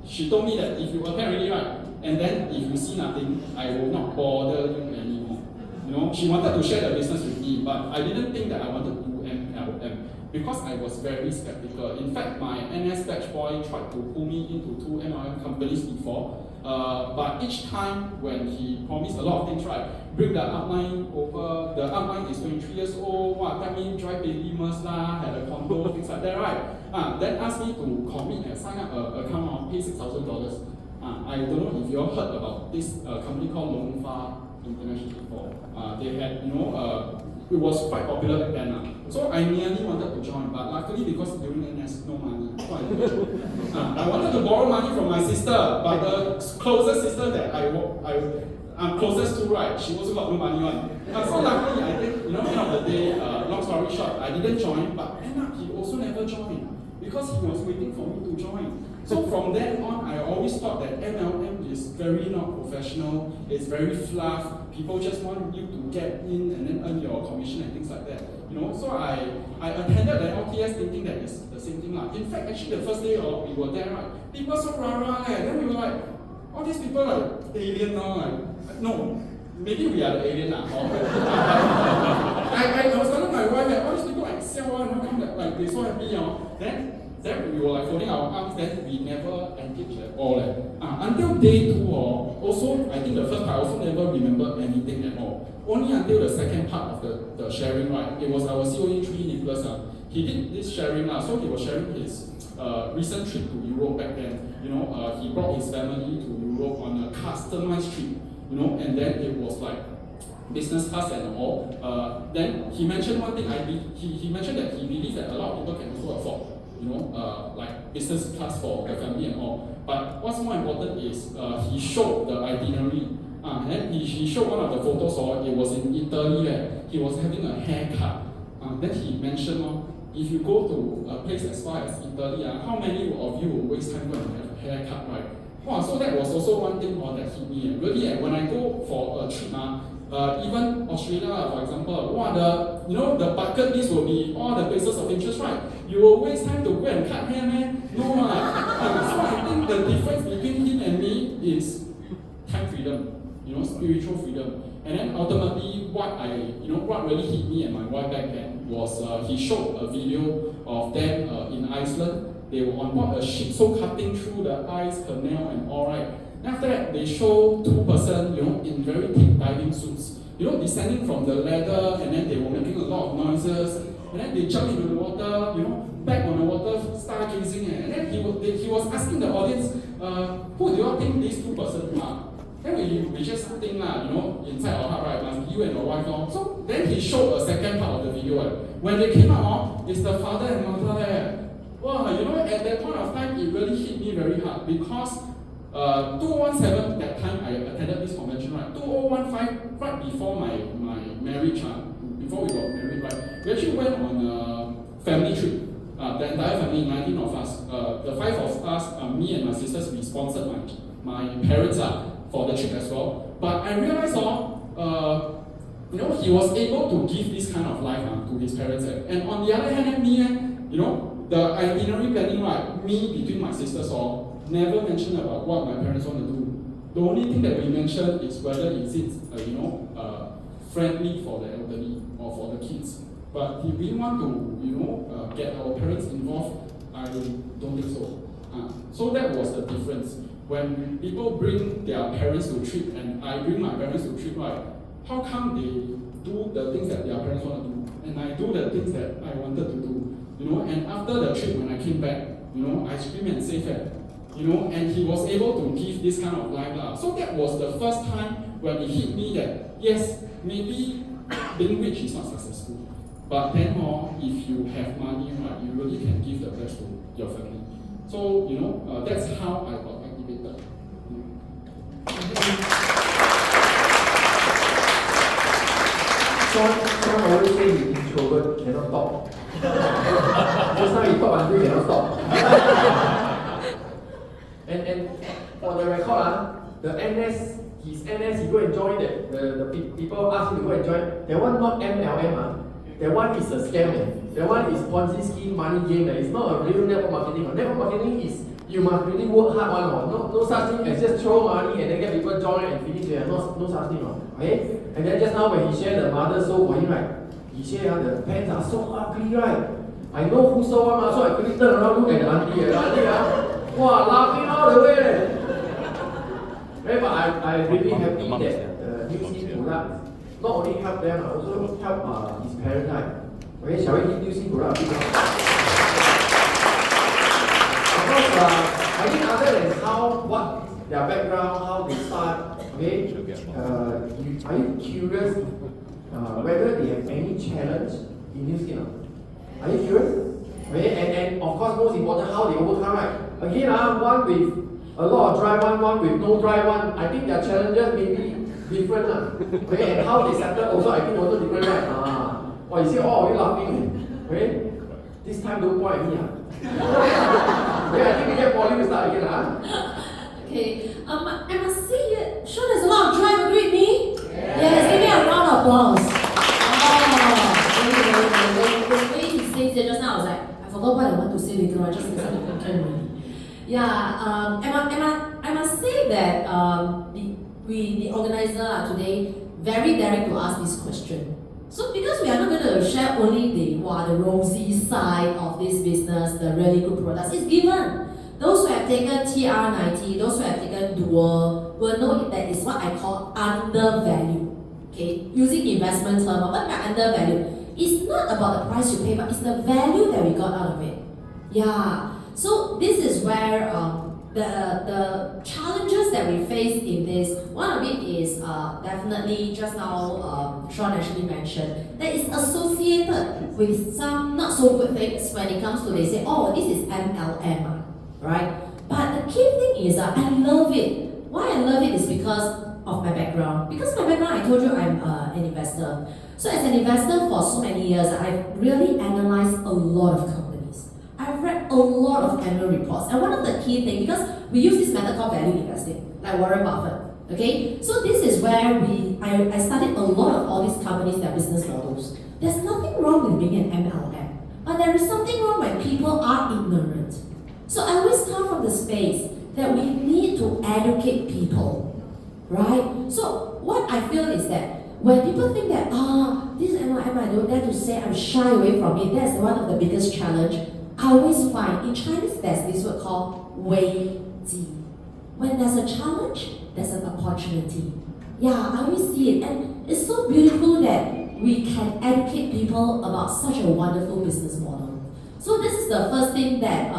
she told me that if you attend already, right, and then if you see nothing, I will not bother you anymore. You know, she wanted to share the business with me, but I didn't think that I wanted to do MLM because I was very skeptical. In fact, my NS batch boy tried to pull me into 2 MLM companies before, but each time when he promised a lot of things, right, bring the upline over, the upline is 23 years old, tell me drive baby Mercedes, had a condo, things like that, right? Then asked me to commit and sign up an account, pay $6,000. I don't know if you all heard about this company called Longfa International before. They had, you know, it was quite popular back then. So I nearly wanted to join, but luckily because during NS, no money. So I didn't join. I wanted to borrow money from my sister, but the closest sister that I'm closest to, right, she also got no money on. So luckily, I think, you know, end of the day, long story short, I didn't join, but end up he also never joined because he was waiting for me to join. So from then on, I always thought that MLM is very not professional, it's very fluff, people just want you to get in and then earn your commission and things like that. You know, so I attended the LTS thinking that it's the same thing. In fact, actually the first day we were there, right, people so rah-rah, then we were like, all these people like alien now, like, no, maybe we are the alien now. I was telling my wife, all these people like sell how come that like they so happy, Then we were like folding our arms, then we never engaged at all. Until day 2, also, I think the first part I also never remember anything at all. Only until the second part of the sharing, right? It was our COE3, Nicholas. He did this sharing, so he was sharing his recent trip to Europe back then. You know, he brought his family to Europe on a customized trip, you know, and then it was like business class and all. Then he mentioned one thing, he mentioned that he believes that a lot of people can also afford, you know, like business class for the family and all. But what's more important is he showed the itinerary. And then he showed one of the photos, it was in Italy, he was having a haircut. Then he mentioned, if you go to a place as far as Italy, how many of you will waste time going to have a haircut, right? Wow, so that was also one thing that hit me. Really, when I go for a trip, even Australia, for example, the bucket list will be all the places of interest, right? You will waste time to go and cut hair, man? No, so I think the difference between him and me is time freedom, you know, spiritual freedom. And then ultimately, what really hit me and my wife back then was he showed a video of them in Iceland. They were on board a ship, so cutting through the ice canal and all right. Then after that, they show 2 persons, you know, in very thick diving suits, you know, descending from the ladder, and then they were making a lot of noises, and then they jump into the water, you know, back on the water, stargazing, and then he was asking the audience, who do you all think these 2 persons are? Then we just think, you know, inside our heart, right, must be you and your wife. So then he showed a second part of the video. When they came out, it's the father and mother. Wow, you know, at that point of time, it really hit me very hard because 2017, that time I attended this convention, right? 2015, right before my marriage, before we got married, right? We actually went on a family trip. The entire family, 19 of us, the 5 of us, me and my sisters, we sponsored my parents for the trip as well. But I realized he was able to give this kind of life to his parents. And on the other hand, me, the itinerary planning, right, me between my sisters never mentioned about what my parents want to do. The only thing that we mentioned is whether it's friendly for the elderly or for the kids. But if we want to, get our parents involved, I don't think so. So that was the difference. When people bring their parents to trip and I bring my parents to trip, right, how come they do the things that their parents want to do and I do the things that I wanted to do? And after the trip when I came back, I scream and say fat. And he was able to give this kind of life. So that was the first time when it hit me that, yes, maybe being rich is not successful. But then if you have money, right, you really can give the best to your family. So, that's how I got activated. Shawn always say you introvert, cannot talk. Just now you talk until you cannot stop. and for the record, the NS, his NS, he go and join the people ask him to go and join. That one not MLM. That one is a scam. That one is Ponzi scheme, money game. It's not a real network marketing. Network marketing is you must really work hard. No such thing as just throw money and then get people join and finish there. No such thing. Okay? And then just now when he shared the mother sold for him, right? He shared the pants are so ugly, right? I know who sold one, so I quickly turn around, look at the auntie. Wow, laughing all the way. Right, but I really happy that the new seed product not only help them, also help his parents. Right? Okay, shall we give new seed product? Because I think other than what their background, how they start, okay, are you curious whether they have any challenge in new skin? Are you curious? Okay, and of course most important, how they overcome, right? Again, one with a lot of dry one with no dry one. I think their challenges may be different. Okay, and how they settle also I think also different, right? You say, oh, you're laughing. Okay? This time don't point at me. Okay, I think we get Paulynn to start again. Okay, I must say, Shawn, there's a lot of drive. Agree with me? Yes, give me a round of applause. The way he says it just now, I was like, I forgot what I want to say later. I just said something different. Yeah, I must say that the organizer today very daring to ask this question. So because we are not going to share only the rosy side of this business, the really good products, it's given. Those who have taken TR90, those who have taken Dual, will know that is what I call undervalue. Okay, using investment term, what by undervalue? It's not about the price you pay, but it's the value that we got out of it. Yeah. So this is where the challenges that we face in this, one of it is definitely just now Shawn actually mentioned that is associated with some not so good things when it comes to they say, oh, this is MLM, right? But the key thing is I love it. Why I love it is because of my background. Because my background, I told you I'm an investor. So as an investor for so many years, I've really analyzed a lot of companies. I've read a lot of annual reports, and one of the key things, because we use this method called value investing, like Warren Buffett, okay? So this is where I studied a lot of all these companies, their business models. There's nothing wrong with being an MLM, but there is something wrong when people are ignorant. So I always come from the space that we need to educate people, right? So what I feel is that when people think that, this is MLM, I don't dare to say, I'm shy away from it, that's one of the biggest challenge. I always find, in Chinese, there's this word called 危机. When there's a challenge, there's an opportunity. Yeah, I always see it. And it's so beautiful that we can educate people about such a wonderful business model. So this is the first thing that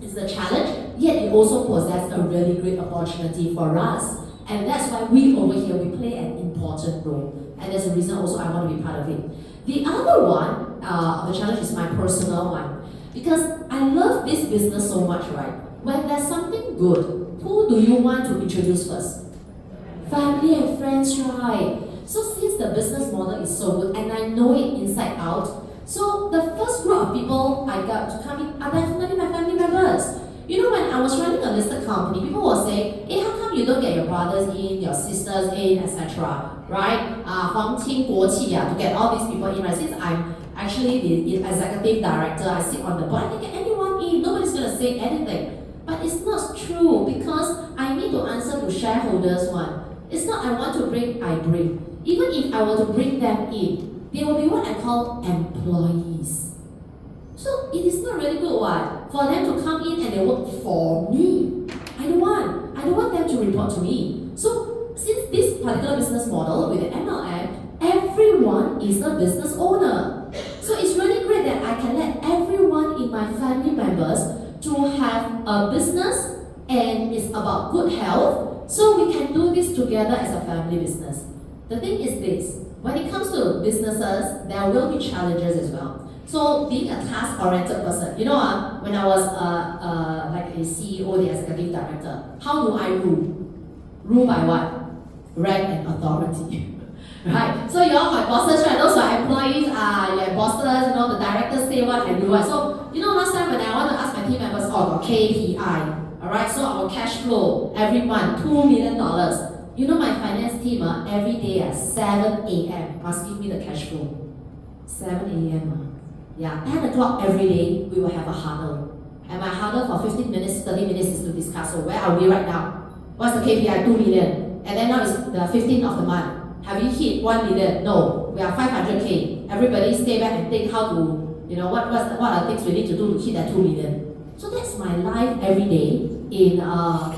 is the challenge, yet it also possesses a really great opportunity for us. And that's why we over here, we play an important role. And there's a reason also I want to be part of it. The other one, the challenge is my personal one. Because I love this business so much, right? When there's something good, who do you want to introduce first? Family and friends, right? So since the business model is so good and I know it inside out, so the first group of people I got to come in are definitely my family members. You know, when I was running a listed company, people were saying, hey, how come you don't get your brothers in, your sisters in, etc. Right? 皇亲国戚 to get all these people in, right? Since I'm actually the executive director, I sit on the board, I can get anyone in, nobody's going to say anything. But it's not true because I need to answer to shareholders one. It's not I want to bring, I bring. Even if I were to bring them in, they will be what I call employees. So it is not really good what? For them to come in and they work for me. I don't want them to report to me. So since this particular business model with the MLM, everyone is a business owner. So it's really great that I can let everyone in my family members to have a business and it's about good health. So we can do this together as a family business. The thing is this, when it comes to businesses, there will be challenges as well. So being a task-oriented person, when I was like a CEO, the executive director, how do I rule? Rule by what? Rank and authority. Right? So you're my bosses, right? Those are employees, your bosses, the directors say what I do. Right? So last time when I want to ask my team members, got KPI. Alright, so our cash flow every month, $2 million. My finance team every day at 7 a.m. must give me the cash flow. 7 a.m. Yeah, 10 o'clock every day, we will have a huddle. And my huddle for 15 minutes, 30 minutes is to discuss, so where are we right now? What's the KPI? 2 million. And then now it's the 15th of the month. Have you hit 1 million? No. We are 500K. Everybody stay back and think how to, what are the things we need to do to hit that 2 million. So that's my life every day in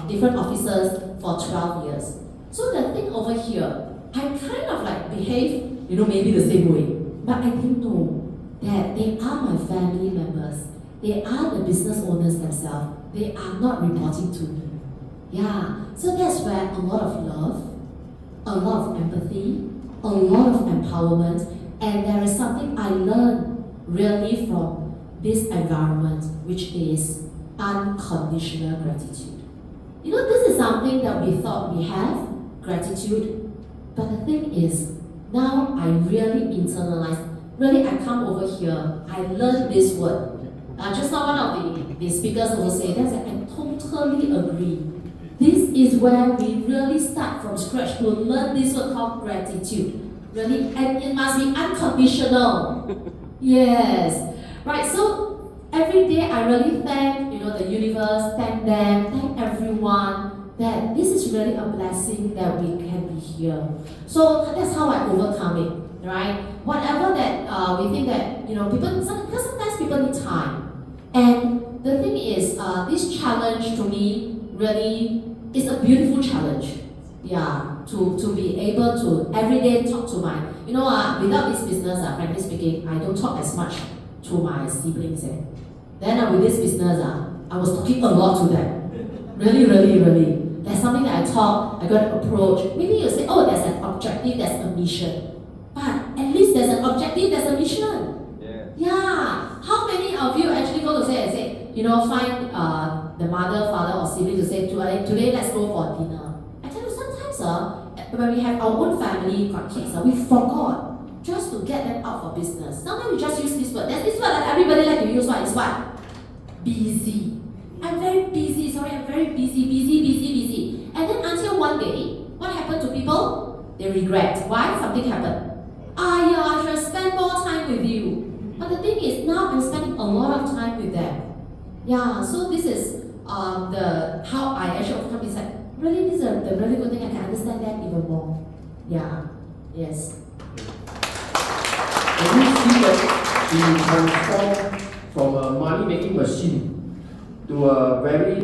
different offices for 12 years. So the thing over here, I kind of like behave, maybe the same way. But I didn't know that they are my family members. They are the business owners themselves. They are not reporting to me. Yeah, so that's where a lot of love, a lot of empathy, a lot of empowerment, and there is something I learned really from this environment, which is unconditional gratitude. This is something that we thought we have, gratitude, but the thing is, now I really internalize. Really, I come over here, I learned this word. Just now one of the speakers also said, I totally agree. This is where we really start from scratch to learn this word called gratitude. Really, and it must be unconditional. Yes. Right, so every day I really thank, the universe, thank them, thank everyone, that this is really a blessing that we can be here. So that's how I overcome it, right? Whatever that we think that, because sometimes people need time. And the thing is, this challenge to me really is a beautiful challenge. Yeah, to be able to every day talk to my, without this business, frankly speaking, I don't talk as much to my siblings. Then with this business, I was talking a lot to them. Really, really, really. There's something that I talk, I got to approach. Maybe you say, oh, there's an objective, there's a mission. But at least there's an objective, there's a mission. Yeah. How many of you actually go to say, find the mother, father, or sibling to say, today let's go for dinner. I tell you, sometimes when we have our own family, got kids, we forgot just to get them out for business. Sometimes we just use this word. There's this word that everybody like to use. What is what? Busy. I'm very busy. Sorry, I'm very busy. And then until one day, what happened to people? They regret. Why? Something happened. Yeah, I should spend more time with you. But the thing is, now I'm spending a lot of time with them. Yeah, so this is how I actually overcome this. Really, this is the really good thing. I can understand them even more. Yeah. Yes. Can you see that we transform from a money-making machine to a very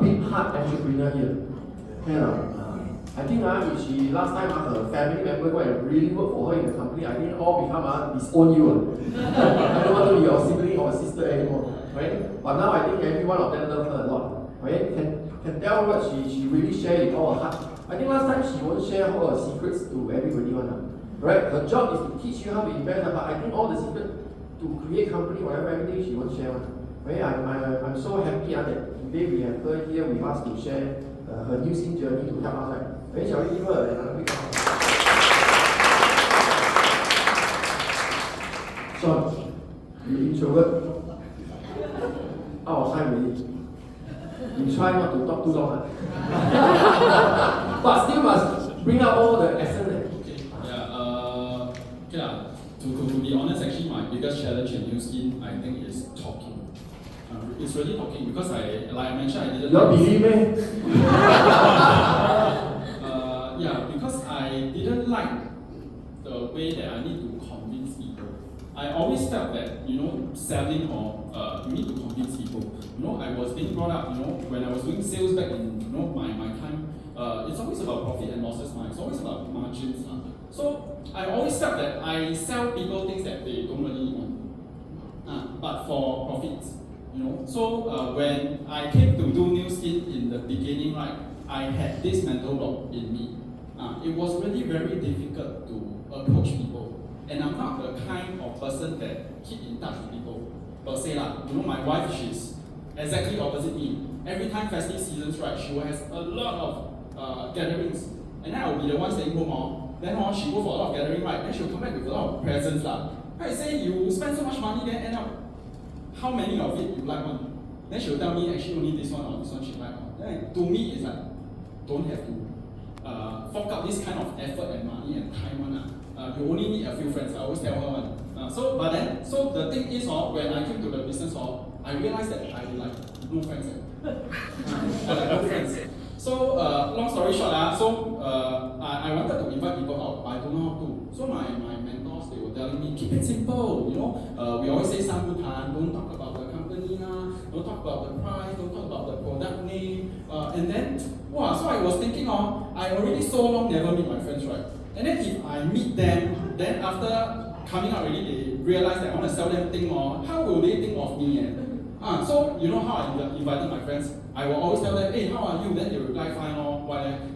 big heart entrepreneur here? I think if she last time her family member go and really work for her in the company, I think all become disown you. I don't want to be your sibling or sister anymore. Right? But now I think every one of them love her a lot. Right? Can tell what she really shared with all her heart. I think last time she won't share all her secrets to everybody right? Her job is to teach you how to invest, but I think all the secrets to create company, whatever, everything she won't share Right? I'm so happy that today we have her here with us to share her new scene journey to help us. Right? Shall we give her another big round? Shawn, you introvert. Out of time already. You try not to talk too long. But still must bring out all the essence. To be honest, actually my biggest challenge in New Skin, I think, is talking. It's really talking because like I mentioned, I didn't. You don't believe me? Because I didn't like the way that I need to convince people. I always felt that, selling or you need to convince people. I was being brought up, when I was doing sales back in, my time, it's always about profit and losses, it's always about margins. So I always felt that I sell people things that they don't really want, but for profits. So when I came to do New Skin in the beginning, right, I had this mental block in me. It was really very difficult to approach people, and I'm not the kind of person that keep in touch with people. Per se lah, my wife, she's exactly opposite me. Every time festive seasons, right, she will have a lot of gatherings, and then I will be the one staying home. Then she go for a lot of gathering, right? Then she'll come back with a lot of presents lah. I say you spend so much money, then end up how many of it you like one? Then she'll tell me actually only this one or this one she like one. Then to me it's like don't have to fork out this kind of effort and money and time one. You only need a few friends. I always tell her one. So the thing is when I came to the business I realized that I like no friends. I like no friends. So long story short, I wanted to invite people out, but I don't know how to. So my mentors, they were telling me, keep it simple. We always say sambutan, don't talk about the company, don't talk about the price, don't talk about the product name. And then, so I was thinking, I already so long never meet my friends, right? And then if I meet them, then after coming out already, they realize that I want to sell them thing, how will they think of me? So you know how I invited my friends? I will always tell them, hey, how are you? Then they reply, fine,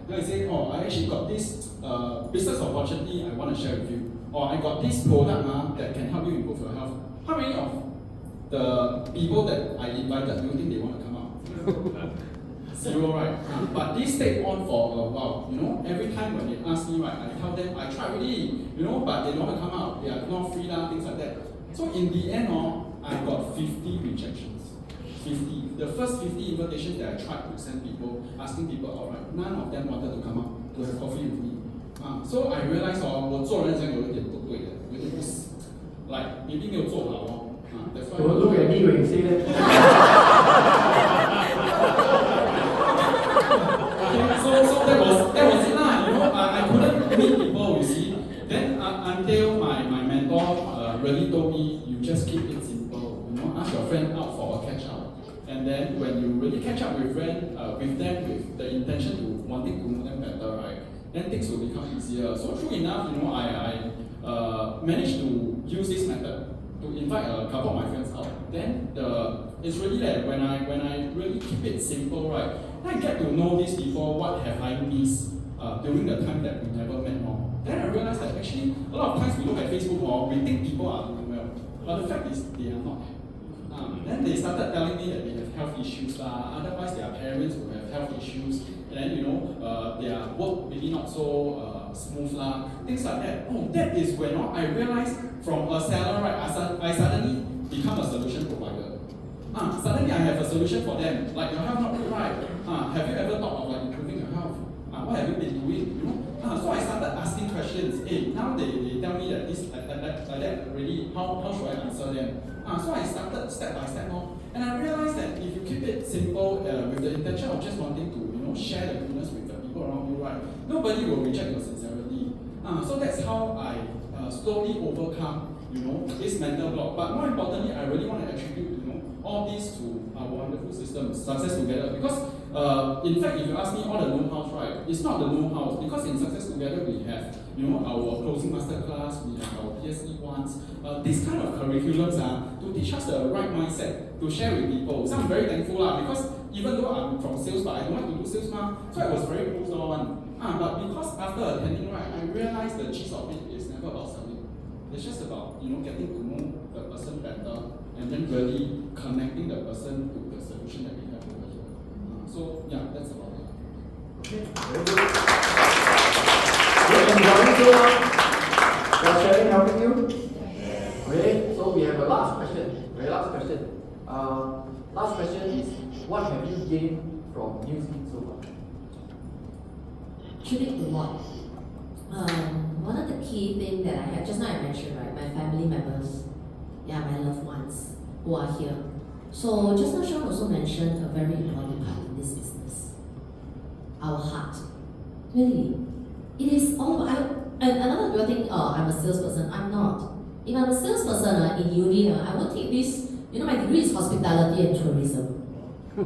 Then I say, I actually got this business opportunity I want to share with you. Or I got this product that can help you improve your health. How many of the people that I invited do you think they want to come out? Zero, right? But this stayed on for a while. Every time when they ask me, right, I tell them, I tried already, but they don't want to come out. They are not free, things like that. So in the end, I got 50 rejections. 50. The first 50 invitations that I tried to send people, asking people out, right, none of them wanted to come out to have coffee with me. So I realized 我做人好像有一点不对的，有点不死 like maybe 没有做好that's why. Don't look at me when you say that. So that was it lah. I couldn't meet people, you see. Then until my mentor really told me, you just keep it simple. Ask your friend out for a catch up. And then when you really catch up with them with the intention to wanting to know them better, right, then things will become easier. So true enough, I managed to use this method to invite a couple of my friends out. Then it's really that when I really keep it simple, right, then I get to know these people, what have I missed during the time that we never met more. Then I realized that actually a lot of times we look at Facebook we think people are doing well, but the fact is they are not. Then they started telling me that they have health issues otherwise their parents will have health issues, and then their work maybe not so smooth things like that. That is when I realized from a seller, right, I suddenly become a solution provider. Suddenly I have a solution for them, like your health not good, right? Have you ever thought of improving your health? What have you been doing? So I started asking questions. Hey, now they tell me that this like that really, how should I answer them? So I started step by step and I realized that if you keep it simple with the intention of just wanting to share the goodness with the people around you, right, nobody will reject your sincerity. So that's how I slowly overcome this mental block. But more importantly, I really want to attribute all this to our wonderful system, Success Together. Because in fact, if you ask me all the know-hows, right, it's not the know-hows, because in Success Together we have our closing masterclass, we have our PSE ones, this kind of curriculums to teach us the right mindset to share with people. So I'm very thankful because even though I'm from sales, but I don't like to do sales so I was very close on. But because after attending, right, I realized the gist of it is never about selling. It's just about getting to know the person better and then really connecting the person to the solution that we have over here. So yeah, that's about it. Okay, very good. You're enjoying so much? Was sharing helping you? Okay, so we have a last question. Very last question. Last question is, what have you gained from New Zealand so far? Actually, a lot. One of the key things that I had, just now I mentioned, right, my family members, yeah, my loved ones who are here. So just now Shawn also mentioned a very important part in this business, our heart. Really, it is all, and another people think, I'm a salesperson. I'm not. If I'm a salesperson in uni, I would take this, my degree is hospitality and tourism.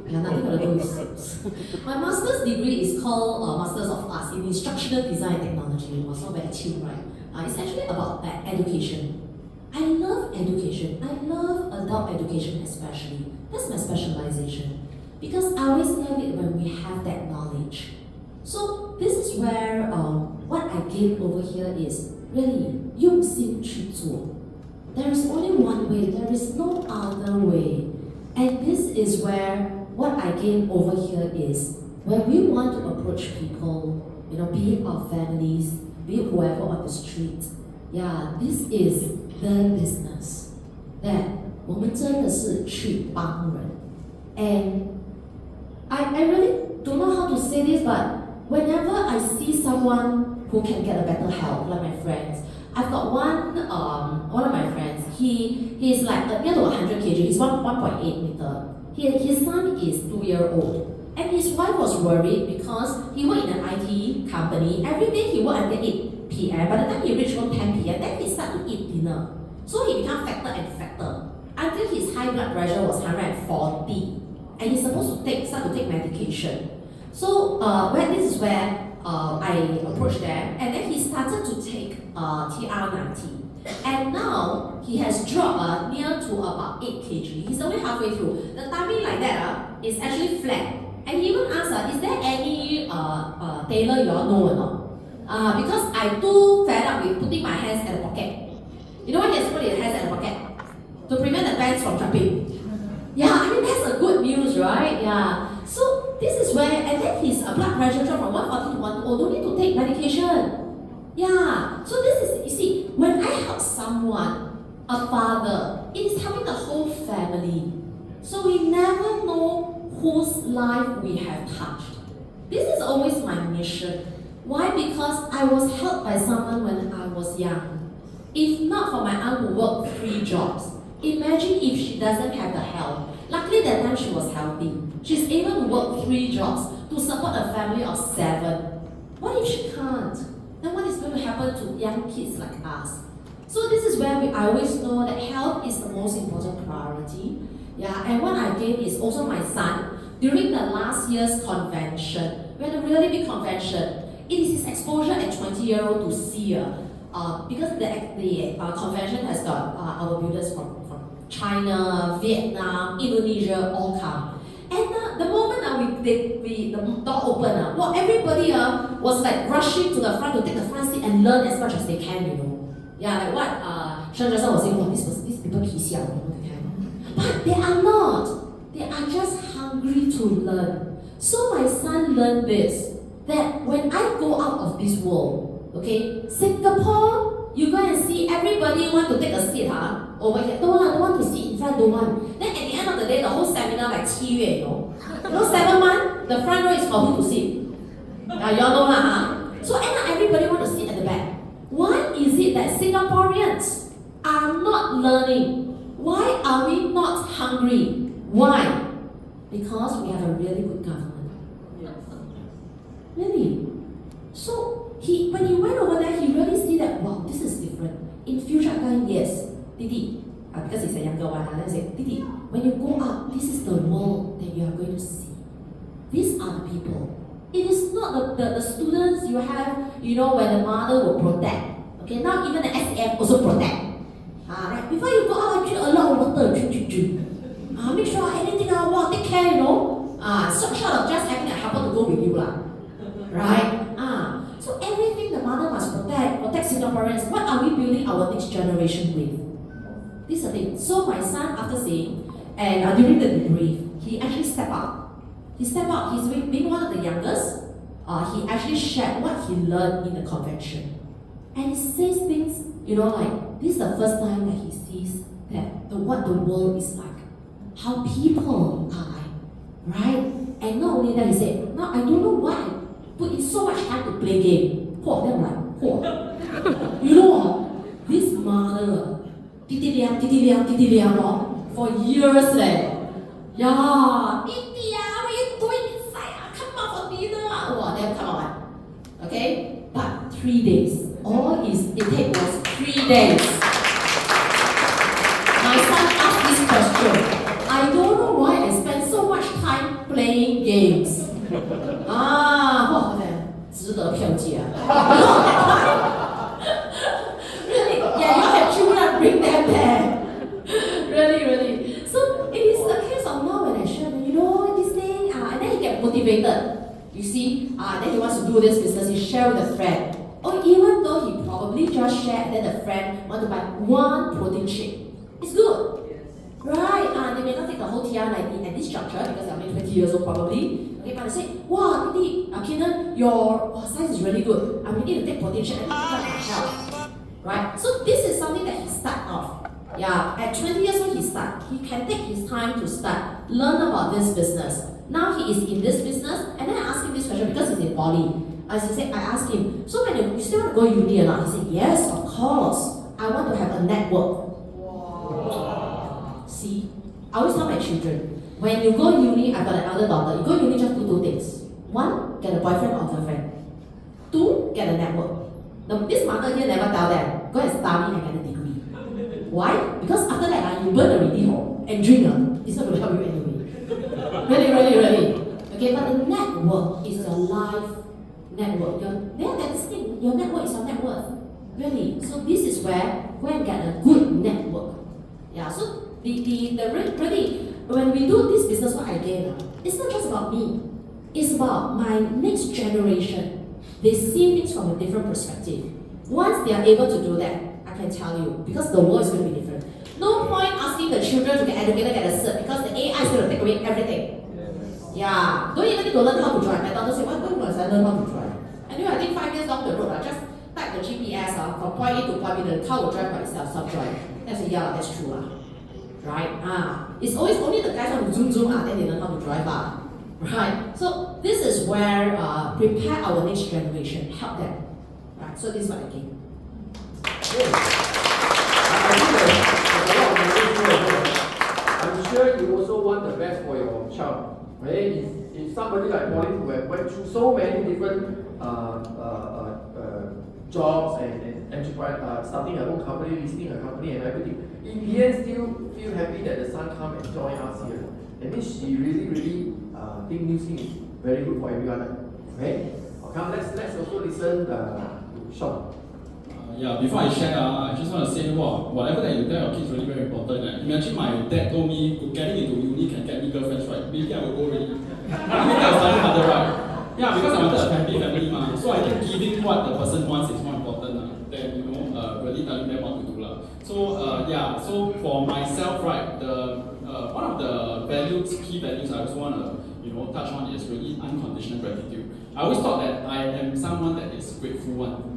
Yeah, nothing got to do with sales. My master's degree is called Masters of Arts in Instructional Design and Technology. It was not very cheap, right? It's actually about education. I love education. I love adult education especially. That's my specialization. Because I always love it when we have that knowledge. So this is where what I gain over here is really 用心去做. There is only one way. There is no other way. And this is where what I gain over here is when we want to approach people, be it our families, be it whoever on the street. Yeah, this is the business that 我们真的是去帮人. And I really don't know how to say this, but whenever I see someone who can get a better health, like my friends, I've got one of my friends. He's like near to 100 kg. He's 1.8 meter. His son is 2-year old, and his wife was worried because he worked in an IT company. Every day he worked until 8 p.m. By the time he reached home 10 p.m., then he started to eat dinner. So he became fatter and fatter until his high blood pressure was 140, and he's supposed to start to take medication. So this is where I approached them, and then he started to take TR90. And now he has dropped near to about 8 kg. He's only halfway through. The tummy like that is actually flat. And he even asked, is there any tailor you all know or not? Because I'm too fed up with putting my hands at the pocket. You know what he has put his hands at the pocket? To prevent the pants from jumping. Yeah, I mean that's a good news, right? Yeah. So this is where, and then his blood pressure dropped from 140 to 120. Don't need to take medication. Yeah, so this is, you see, when I help someone, a father, it is helping the whole family. So we never know whose life we have touched. This is always my mission. Why? Because I was helped by someone when I was young. If not for my aunt who worked 3 jobs, imagine if she doesn't have the health. Luckily that time she was healthy. She's able to work 3 jobs to support a family of 7. What if she can't? Then what is going to happen to young kids like us? So this is where I always know that health is the most important priority. Yeah, and what I gained is also my son. During the last year's convention, we had a really big convention. It is his exposure at 20-year-old to see because the convention has got our builders from China, Vietnam, Indonesia, all come. And the moment the door opened, everybody was like rushing to the front to take the front seat and learn as much as they can, Yeah, like what Shawn just was saying, these people kiss but they are not. They are just hungry to learn. So my son learned this, that when I go out of this world, okay, Singapore, you go and see everybody want to take a seat, over here. Don't want to sit in front, don't want. Then at the end of the day, the whole seminar like 7 月, 7 months, the front row is for who to sit. You all know So everybody want to sit at the back. Why is it that Singaporeans are not learning? Why are we not hungry? Why? Because we have a really good government. Yes. Really. So when he went over there, he really see that, wow, this is different. In future time, yes, Didi, because he's a younger one, I say, Didi, when you go out, this is the world that you are going to see. These are the people. It is not the students you have, where the mother will protect. Okay, now even the SAF also protect. Right? Before you go out, drink a lot of water, drink. Make sure anything take care, short of just having a helper to go with you, right? So everything the mother must protect Singaporeans. What are we building our next generation with? This is the thing. So my son, after seeing, and during the debrief, he actually stepped up. He's being one of the youngest. He actually shared what he learned in the convention. And he says things, like, this is the first time that he sees that what the world is like. How people are like, right? And not only that, he said, now I don't know why I put in so much time to play game. Poor, then I'm like, poor. You know, this mother, for years Yeah, what are you doing inside? Come out for dinner. Wow, then come on. Okay? But 3 days. All it takes was 3 days. My son asked this question. I don't know why I spend so much time playing games. Really? Yeah, you have children, bring them there. Really. So it is a case of now when I share, this thing, and then he get motivated. You see, then he wants to do this business, he share with a friend. Or even though he probably just share and then the friend want to buy one protein shake. It's good. Right, they may not take the whole TR90 at this juncture because they're only 20 years old probably. Okay, but they say, wow, Kenan, your size is really good. I need to take protein shake and pick up my health. Right, so this is something that he start off. Yeah, at 20 years old he start. He can take his time to start, learn about this business. Now he is in this business, and then I ask him this question because he's in poly. As he said, I asked him, so when you still want to go uni or not? He said, yes, of course. I want to have a network. See, I always tell my children, when you go uni, I've got an elder daughter, you go uni just do 2 things. 1, get a boyfriend or girlfriend. 2, get a network. Now, this mother here never tell them, go and study and get a degree. Why? Because after that, you burn already and drink, it's not going to help you anyway. Really. Okay, but the network is your life network. That's the thing, your network is your net worth. Really. So this is where go and get a good network. Yeah, so really, when we do this business, what I gain, it's not just about me. It's about my next generation. They see things from a different perspective. Once they are able to do that, I can tell you, because the world is going to be different. No point asking the children to get educated, get a cert, because the AI is going to take away everything. Yeah, don't even need to learn how to drive. My daughter said, why must I learn how to drive? Anyway, I think 5 years down the road, I just type the GPS from point A to point B, the car will drive by itself, self-drive. I said, yeah, that's true. Right? It's always only the guys want to zoom, then they learn how to drive. Right? So this is where prepare our next generation, help them. Right? So this is what I think. I'm sure you also want the best for your child. Right? If somebody like Paulynn who went through so many different jobs and enterprise, starting her own company, listing her company and everything, in the end still feel happy that the son come and join us here. That means she really think New Thing is very good for everyone. Okay? Okay, let's also listen to Shawn. Before I share, I just want to say, whatever that you tell your kids is really very important. Imagine my dad told me getting into uni can get me girlfriends, right? Maybe I will go already. Maybe I will study harder, right? Yeah, because I wanted a happy family, so I think giving what the person wants is more important than really telling them what to do. So for myself, right, one of the key values I also want to touch on is really unconditional gratitude. I always thought that I am someone that is grateful one.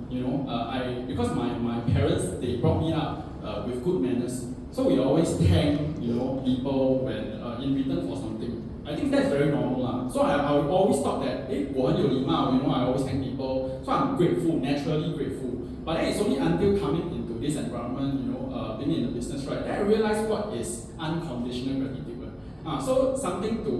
Because my parents, they brought me up with good manners. So we always thank people when in return for something. I think that's very normal. So I always thought that, I always thank people. So I'm grateful, naturally grateful. But then it's only until coming into this environment, being in the business, right, that I realized what is unconditional gratitude. So something to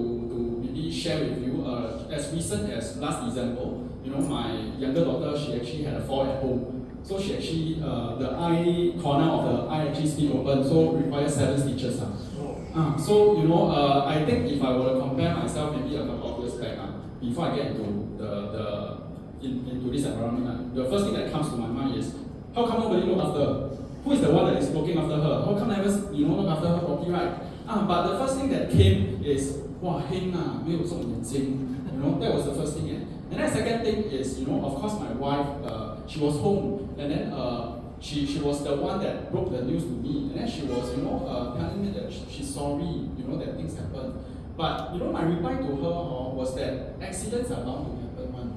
maybe share with you, as recent as last December, my younger daughter, she actually had a fall at home. So she actually, the eye corner of the eye actually split open, so requires 7 stitches. I think if I were to compare myself maybe a couple of years back, before I get into into this environment, the first thing that comes to my mind is, how come nobody look after her? Who is the one that is looking after her? How come never look after her properly, right? But the first thing that came is, heng没有这种眼睛. That was the first thing. And then the second thing is, of course my wife, she was home, and then she was the one that broke the news to me, and then she was, telling me that she's sorry, that things happen. But, my reply to her was that accidents are bound to happen.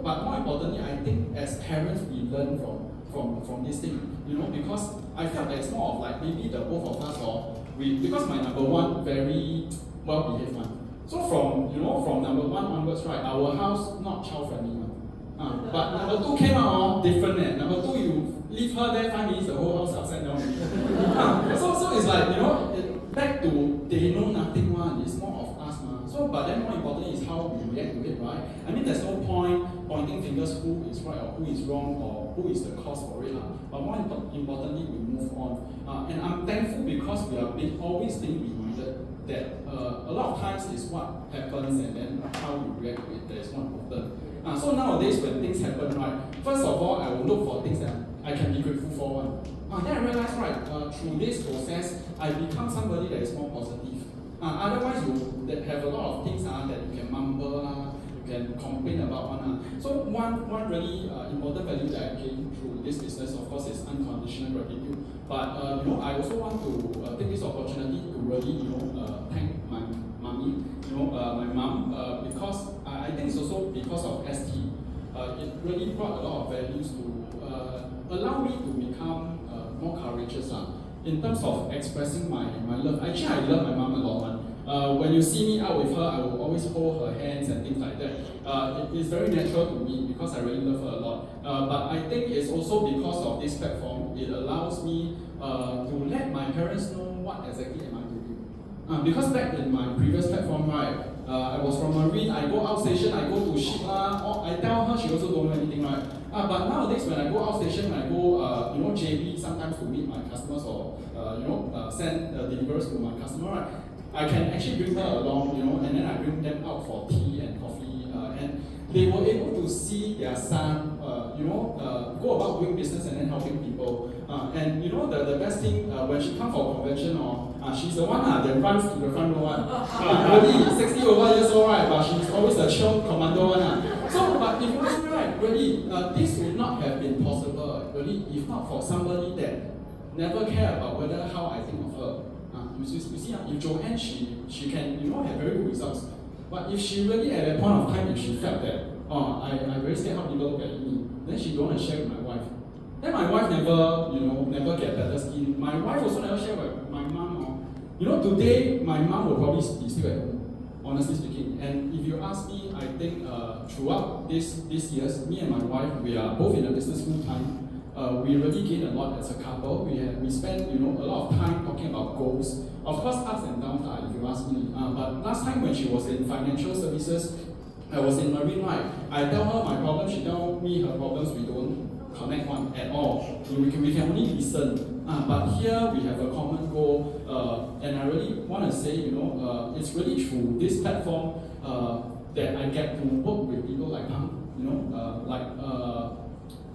But more importantly, I think as parents, we learn from this thing, because I felt that it's more of like maybe the both of us, because my number one, very well-behaved one. So from from number 1 onwards, right, our house not child friendly. But number 2 came out different. Number 2, you leave her there 5 minutes, the whole house upside down. So it's like back to they know nothing one. It's more of us. So but then more importantly is how we react to it, right? I mean there's no point pointing fingers who is right or who is wrong or who is the cause for it. But more importantly we move on. And I'm thankful because we are always being reminded that a lot of times is what happens and then how we react to it that is more important. So nowadays when things happen, right, first of all I will look for things that I can be grateful for one. Then I realize, right, through this process I become somebody that is more positive. Otherwise you have a lot of things that you can mumble, you can complain about one. So one really important value that I gained through this business, of course, is unconditional gratitude. But I also want to take this opportunity to really thank my mommy, my mom, because I think it's also because of ST. It really brought a lot of values to allow me to become more courageous in terms of expressing my love. Actually, I love my mom a lot. When you see me out with her, I will always hold her hands and things like that. It is very natural to me because I really love her a lot. But I think it's also because of this platform, it allows me to let my parents know what exactly am I doing. Because back in my previous platform, right, I was from Marine, I go outstation, I go to ship, I tell her, she also don't know anything, right? But nowadays when I go outstation, when I go, JB sometimes to meet my customers or, send deliveries to my customer, right? I can actually bring her along, and then I bring them out for tea and coffee, and they were able to see their son, go about doing business and then helping people. And the best thing, when she comes for convention, she's the one that runs to the front row. Really, 60 over years old, right? But she's always the chill commando one. So, but if you ask me, right, really, this would not have been possible, really, if not for somebody that never care about whether how I think of her. You see, if Joanne, she can, have very good results. But if she really at that point of time, if she felt that, I'm very scared how people look at me, then she don't want to share with my wife. Then my wife never get better skin. My wife also never share with my mom. Today my mom will probably be still at home, honestly speaking. And if you ask me, I think throughout these years, me and my wife, we are both in the business full time. We really gain a lot as a couple. We spend a lot of time talking about goals. Of course, ups and downs, if you ask me. But last time when she was in financial services, I was in Marine, right? I tell her my problems, she tell me her problems. We don't connect one at all. We can only listen. But here we have a common goal, and I really want to say, it's really through this platform that I get to work with people like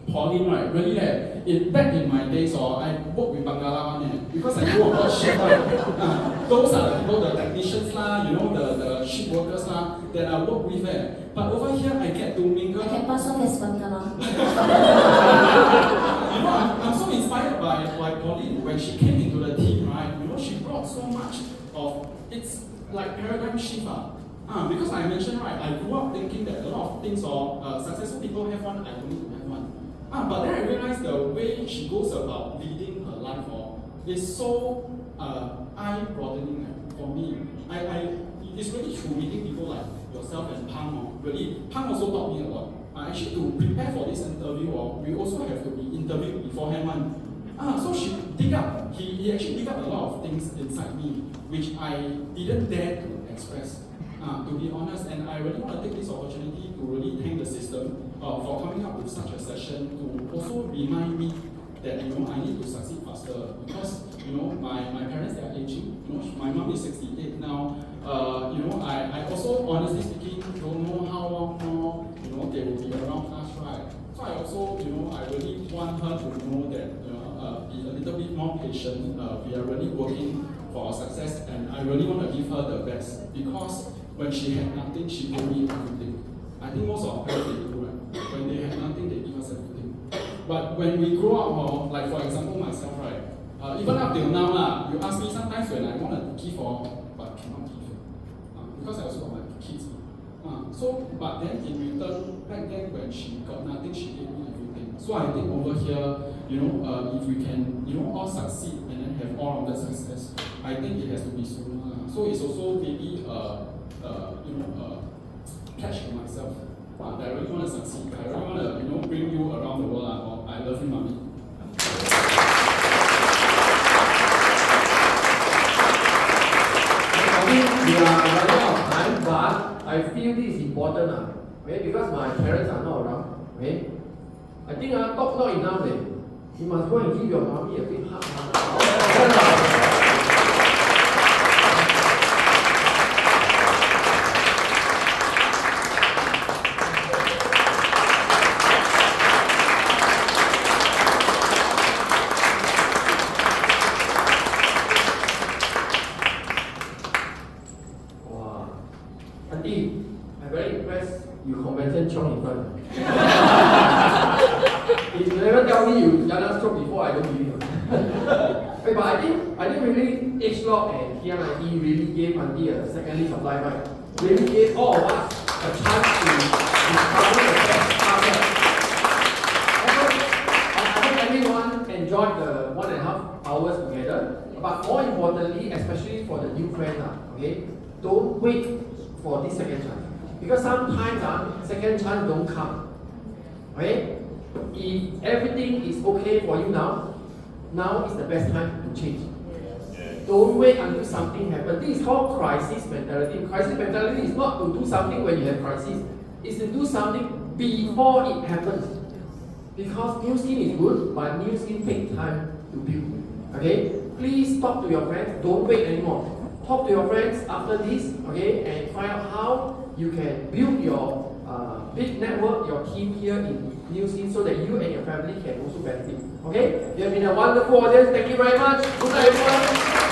Paulynn, right? Really, back in my days, I work with Bangala because I know about ship, right? Those are the people, the technicians, the ship workers that I work with. But over here, I get to mingle. I can pass off as Bangala. I'm so inspired by Paulynn when she came into the team, right? She brought so much of it's like paradigm shift. Because I mentioned, right, I grew up thinking that a lot of things or successful people have one, I don't need to have one. But then I realized the way she goes about leading her life is so eye-broadening for me. It's really through meeting people like yourself and Pang. Really, Pang also taught me a lot. Actually, to prepare for this interview, we also have to be interviewed beforehand. So he actually dig up a lot of things inside me, which I didn't dare to express. To be honest, and I really want to take this opportunity to really thank the system for coming up with such a session to also remind me that I need to succeed faster because my parents, they are aging. My mom is 68 now. I also honestly speaking don't know how long more they will be around us, right? So I also I really want her to know that be a little bit more patient. We are really working for our success, and I really want to give her the best because when she had nothing, she gave me everything. I think most of our parents they do, right? When they have nothing, they give us everything. But when we grow up, like for example myself, right? Even up till now, you ask me sometimes when I want to give but cannot give. Because I also got my kids. But then in return, back then when she got nothing, she gave me everything. So I think over here, if we can, all succeed and then have all of that success, I think it has to be soon. So it's also maybe pledge for myself. I really want to succeed. I really want to, bring you around the world. I love you, mommy. We are running out of time, but I feel this is important, okay? Because my parents are not around, okay? I think talk not enough. You must go and give your mommy a big hug. Auntie, I'm very impressed you convention Chong in front. If you never tell me you Jana stroke before, I don't believe you. Hey, but I think really H-Lock and TNID really gave Auntie a second lease of life, right? Really gave all of us a chance to discover the best partner. I hope everyone enjoyed the 1.5 hours together. But more importantly, especially for the new friends, okay, don't wait for this second chance. Because sometimes second chance don't come. Okay? If everything is okay for you now is the best time to change. Don't wait until something happens. This is called crisis mentality. Crisis mentality is not to do something when you have crisis. It's to do something before it happens. Because new skin is good, but new skin takes time to build. Okay? Please talk to your friends. Don't wait anymore. Talk to your friends after this, okay, and find out how you can build your big network, your team here in New Zealand, so that you and your family can also benefit. Okay? You have been a wonderful audience. Thank you very much. Good night, everyone.